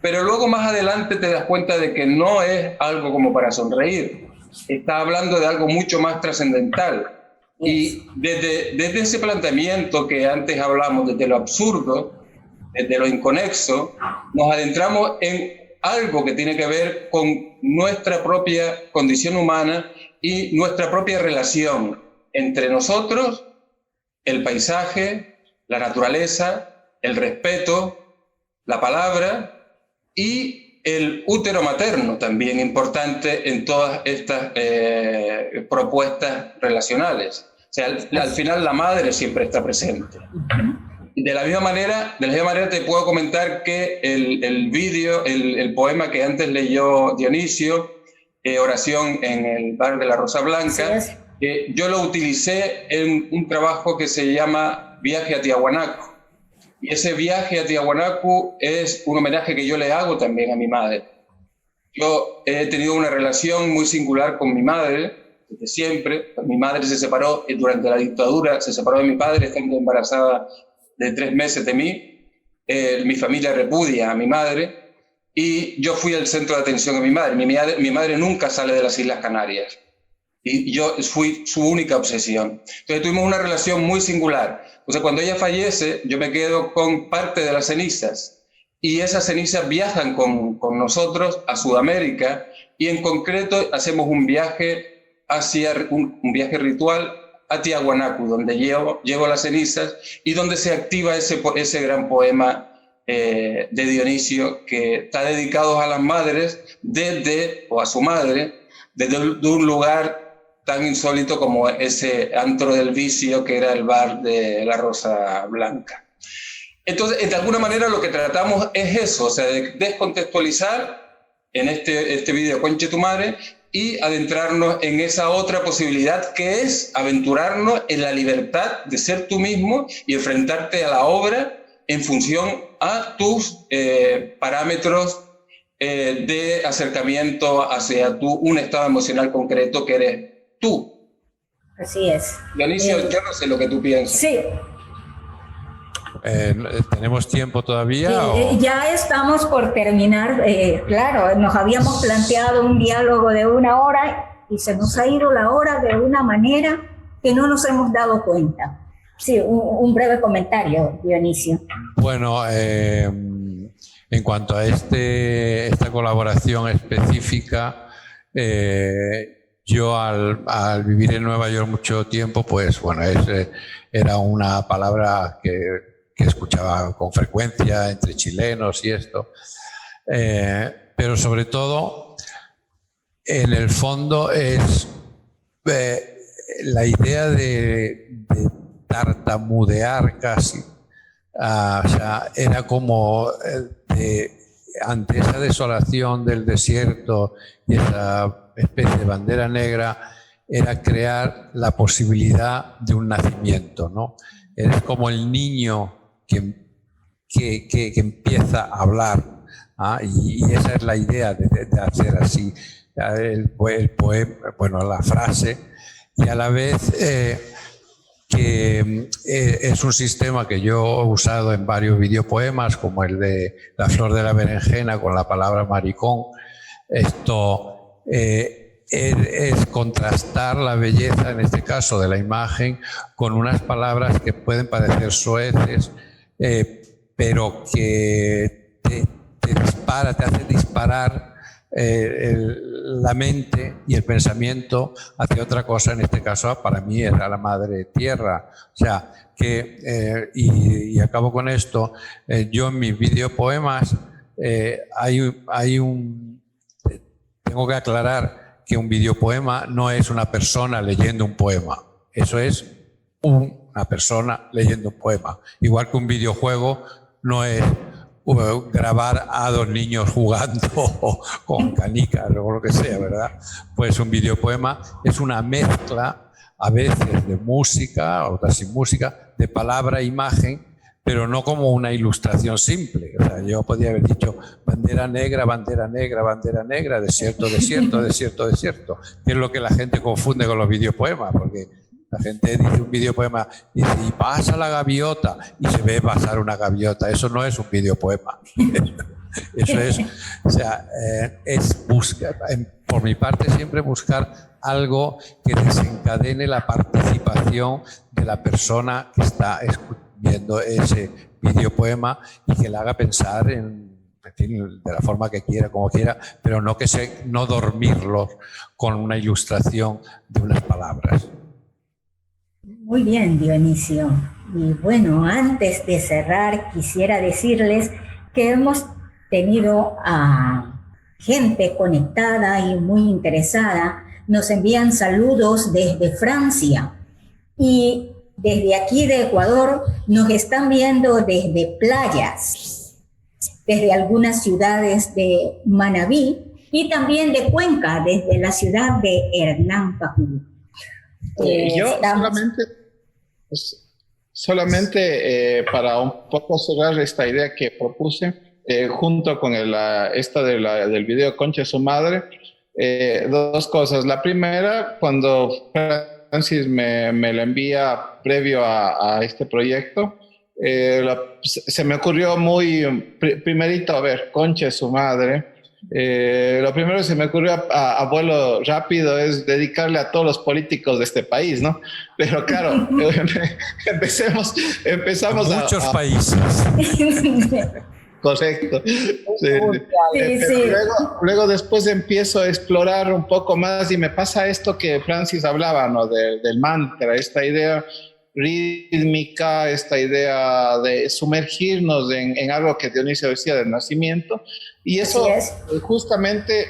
Pero luego más adelante te das cuenta de que no es algo como para sonreír, está hablando de algo mucho más trascendental. Y desde ese planteamiento que antes hablamos, desde lo absurdo, desde lo inconexo, nos adentramos en algo que tiene que ver con nuestra propia condición humana y nuestra propia relación entre nosotros, el paisaje, la naturaleza, el respeto, la palabra y el útero materno, también importante en todas estas propuestas relacionales. O sea, al final la madre siempre está presente. De la misma manera te puedo comentar que el poema que antes leyó Dionisio, Oración en el bar de la Rosa Blanca, yo lo utilicé en un trabajo que se llama Viaje a Tiahuanaco. Y ese viaje a Tiahuanaco es un homenaje que yo le hago también a mi madre. Yo he tenido una relación muy singular con mi madre desde siempre. Mi madre se separó durante la dictadura, se separó de mi padre estando embarazada de 3 meses de mí. Mi familia repudia a mi madre y yo fui el centro de atención de mi madre. Mi madre nunca sale de las Islas Canarias y yo fui su única obsesión. Entonces tuvimos una relación muy singular. Entonces cuando ella fallece, yo me quedo con parte de las cenizas y esas cenizas viajan con nosotros a Sudamérica, y en concreto hacemos un viaje un viaje ritual a Tiahuanaco, donde llevo las cenizas y donde se activa ese gran poema de Dionisio, que está dedicado a las madres o a su madre, desde un lugar tan insólito como ese antro del vicio que era el bar de la Rosa Blanca. Entonces, de alguna manera lo que tratamos es eso, o sea, de descontextualizar en este video Concha tu madre y adentrarnos en esa otra posibilidad que es aventurarnos en la libertad de ser tú mismo y enfrentarte a la obra en función a tus parámetros de acercamiento hacia un estado emocional concreto que eres tú. Así es. Dionisio, yo no sé lo que tú piensas. Sí. ¿Tenemos tiempo todavía? Ya estamos por terminar. Claro, nos habíamos planteado un diálogo de 1 hora y se nos ha ido la hora de una manera que no nos hemos dado cuenta. Sí, un breve comentario, Dionisio. Bueno, en cuanto a esta colaboración específica, yo al vivir en Nueva York mucho tiempo, pues bueno, era una palabra que escuchaba con frecuencia entre chilenos y esto. Pero sobre todo, en el fondo es la idea de tartamudear casi. O sea, era como ante esa desolación del desierto y esa especie de bandera negra, era crear la posibilidad de un nacimiento, ¿no? Eres como el niño que empieza a hablar, ¿ah? Y esa es la idea de hacer así el poema, bueno, la frase, y a la vez que es un sistema que yo he usado en varios videopoemas, como el de La flor de la berenjena con la palabra maricón. Esto es contrastar la belleza, en este caso de la imagen, con unas palabras que pueden parecer soeces, pero que te hace disparar la mente y el pensamiento hacia otra cosa. En este caso, para mí, era la madre tierra. O sea, que, y acabo con esto, yo en mis videopoemas tengo que aclarar que un videopoema no es una persona leyendo un poema. Eso es una persona leyendo un poema. Igual que un videojuego no es grabar a 2 niños jugando con canicas o lo que sea, ¿verdad? Pues un videopoema es una mezcla, a veces de música, otras sin música, de palabra e imagen, pero no como una ilustración simple. O sea, yo podría haber dicho bandera negra, bandera negra, bandera negra, desierto, desierto, desierto, desierto, que es lo que la gente confunde con los videopoemas, porque la gente dice un videopoema y dice, y pasa la gaviota, y se ve pasar una gaviota. Eso no es un videopoema. Eso es, o sea, es buscar, por mi parte, siempre buscar algo que desencadene la participación de la persona que está viendo ese videopoema y que le haga pensar en fin, de la forma que quiera, como quiera, pero no dormirlos con una ilustración de unas palabras. Muy bien, Dionisio. Y bueno, antes de cerrar, quisiera decirles que hemos tenido a gente conectada y muy interesada. Nos envían saludos desde Francia y desde aquí de Ecuador nos están viendo desde playas, desde algunas ciudades de Manabí y también de Cuenca, desde la ciudad de Hernán Pacú. Yo solamente para un poco cerrar esta idea que propuse, junto con esta del video Concha su madre, 2 cosas. La primera, cuando Francis me la envía previo a este proyecto, se me ocurrió primerito, a ver, Concha su madre. Lo primero que se me ocurrió a vuelo rápido es dedicarle a todos los políticos de este país, ¿no? Pero claro, empezamos muchos países. Correcto. Luego después empiezo a explorar un poco más y me pasa esto que Francis hablaba, ¿no? Del mantra, esta idea rítmica, esta idea de sumergirnos en algo que Dionisio decía del nacimiento, y eso justamente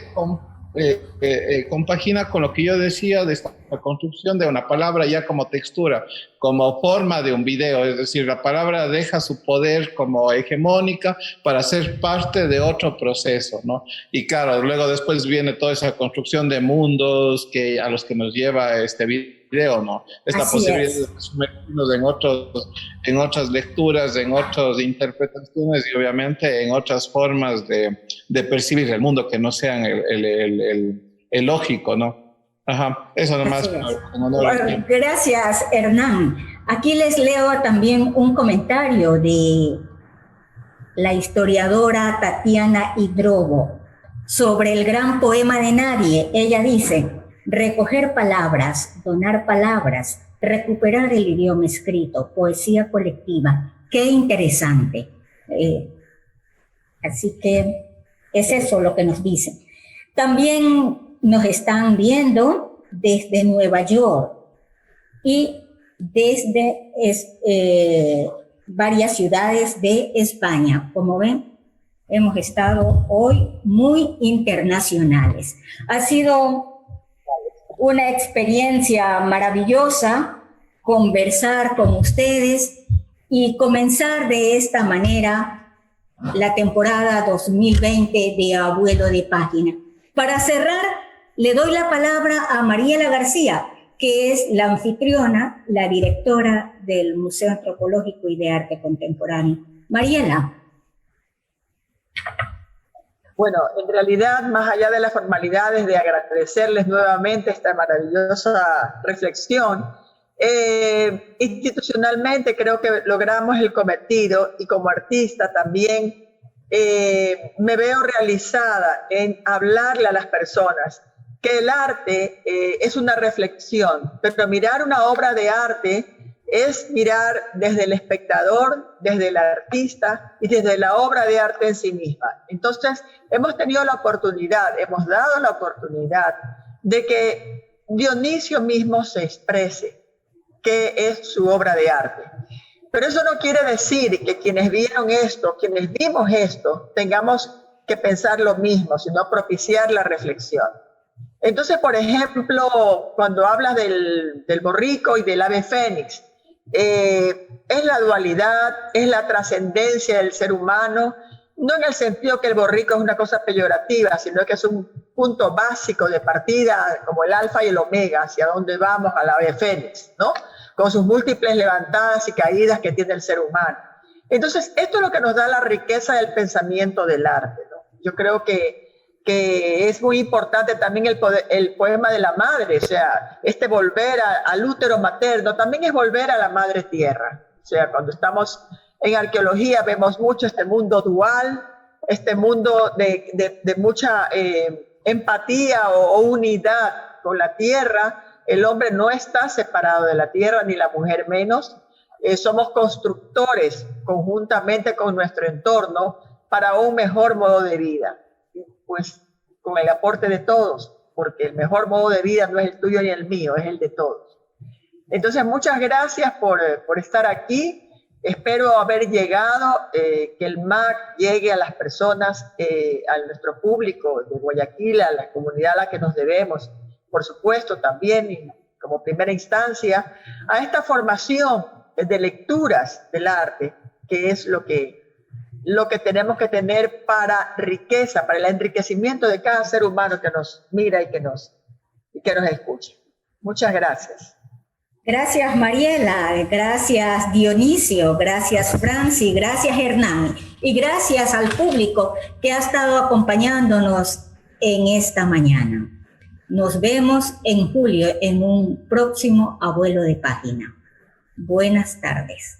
compagina con lo que yo decía de esta construcción de una palabra ya como textura, como forma de un video, es decir, la palabra deja su poder como hegemónica para ser parte de otro proceso, ¿no? Y claro, luego después viene toda esa construcción de mundos a los que nos lleva este video, ¿no? Esta posibilidad de sumergirnos en otras lecturas, en otras interpretaciones y obviamente en otras formas de percibir el mundo que no sean el lógico, ¿no? Ajá, eso nomás. Bueno, gracias, Hernán. Aquí les leo también un comentario de la historiadora Tatiana Hidrobo sobre el gran poema de Nadie. Ella dice: recoger palabras, donar palabras, recuperar el idioma escrito, poesía colectiva. Qué interesante. Así que es eso lo que nos dicen. También nos están viendo desde Nueva York y desde varias ciudades de España. Como ven, hemos estado hoy muy internacionales. Ha sido una experiencia maravillosa conversar con ustedes y comenzar de esta manera la temporada 2020 de Abuelo de Página. Para cerrar, le doy la palabra a Mariela García, que es la anfitriona, la directora del Museo Antropológico y de Arte Contemporáneo. Mariela. Bueno, en realidad, más allá de las formalidades de agradecerles nuevamente esta maravillosa reflexión, institucionalmente creo que logramos el cometido, y como artista también me veo realizada en hablarle a las personas que el arte es una reflexión, pero mirar una obra de arte es mirar desde el espectador, desde el artista y desde la obra de arte en sí misma. Entonces, hemos tenido la oportunidad, hemos dado la oportunidad de que Dionisio mismo se exprese qué es su obra de arte. Pero eso no quiere decir que quienes vieron esto, quienes vimos esto, tengamos que pensar lo mismo, sino propiciar la reflexión. Entonces, por ejemplo, cuando hablas del borrico y del ave fénix, es la dualidad, es la trascendencia del ser humano, no en el sentido que el borrico es una cosa peyorativa, sino que es un punto básico de partida, como el alfa y el omega, hacia donde vamos a la ave fénix, ¿no? Con sus múltiples levantadas y caídas que tiene el ser humano. Entonces, esto es lo que nos da la riqueza del pensamiento del arte, ¿no? Yo creo que es muy importante también el poema de la madre, o sea, volver al útero materno, también es volver a la madre tierra. O sea, cuando estamos en arqueología vemos mucho este mundo dual, este mundo de mucha empatía o unidad con la tierra. El hombre no está separado de la tierra, ni la mujer menos. Somos constructores conjuntamente con nuestro entorno para un mejor modo de vida. Pues con el aporte de todos, porque el mejor modo de vida no es el tuyo ni el mío, es el de todos. Entonces, muchas gracias por estar aquí. Espero haber llegado, que el MAC llegue a las personas, a nuestro público de Guayaquil, a la comunidad a la que nos debemos, por supuesto, también, y como primera instancia, a esta formación de lecturas del arte, que es lo que tenemos que tener para riqueza, para el enriquecimiento de cada ser humano que nos mira y que nos escucha. Muchas gracias. Gracias, Mariela, gracias, Dionisio, gracias, Franci, gracias, Hernán, y gracias al público que ha estado acompañándonos en esta mañana. Nos vemos en julio en un próximo Abuelo de Página. Buenas tardes.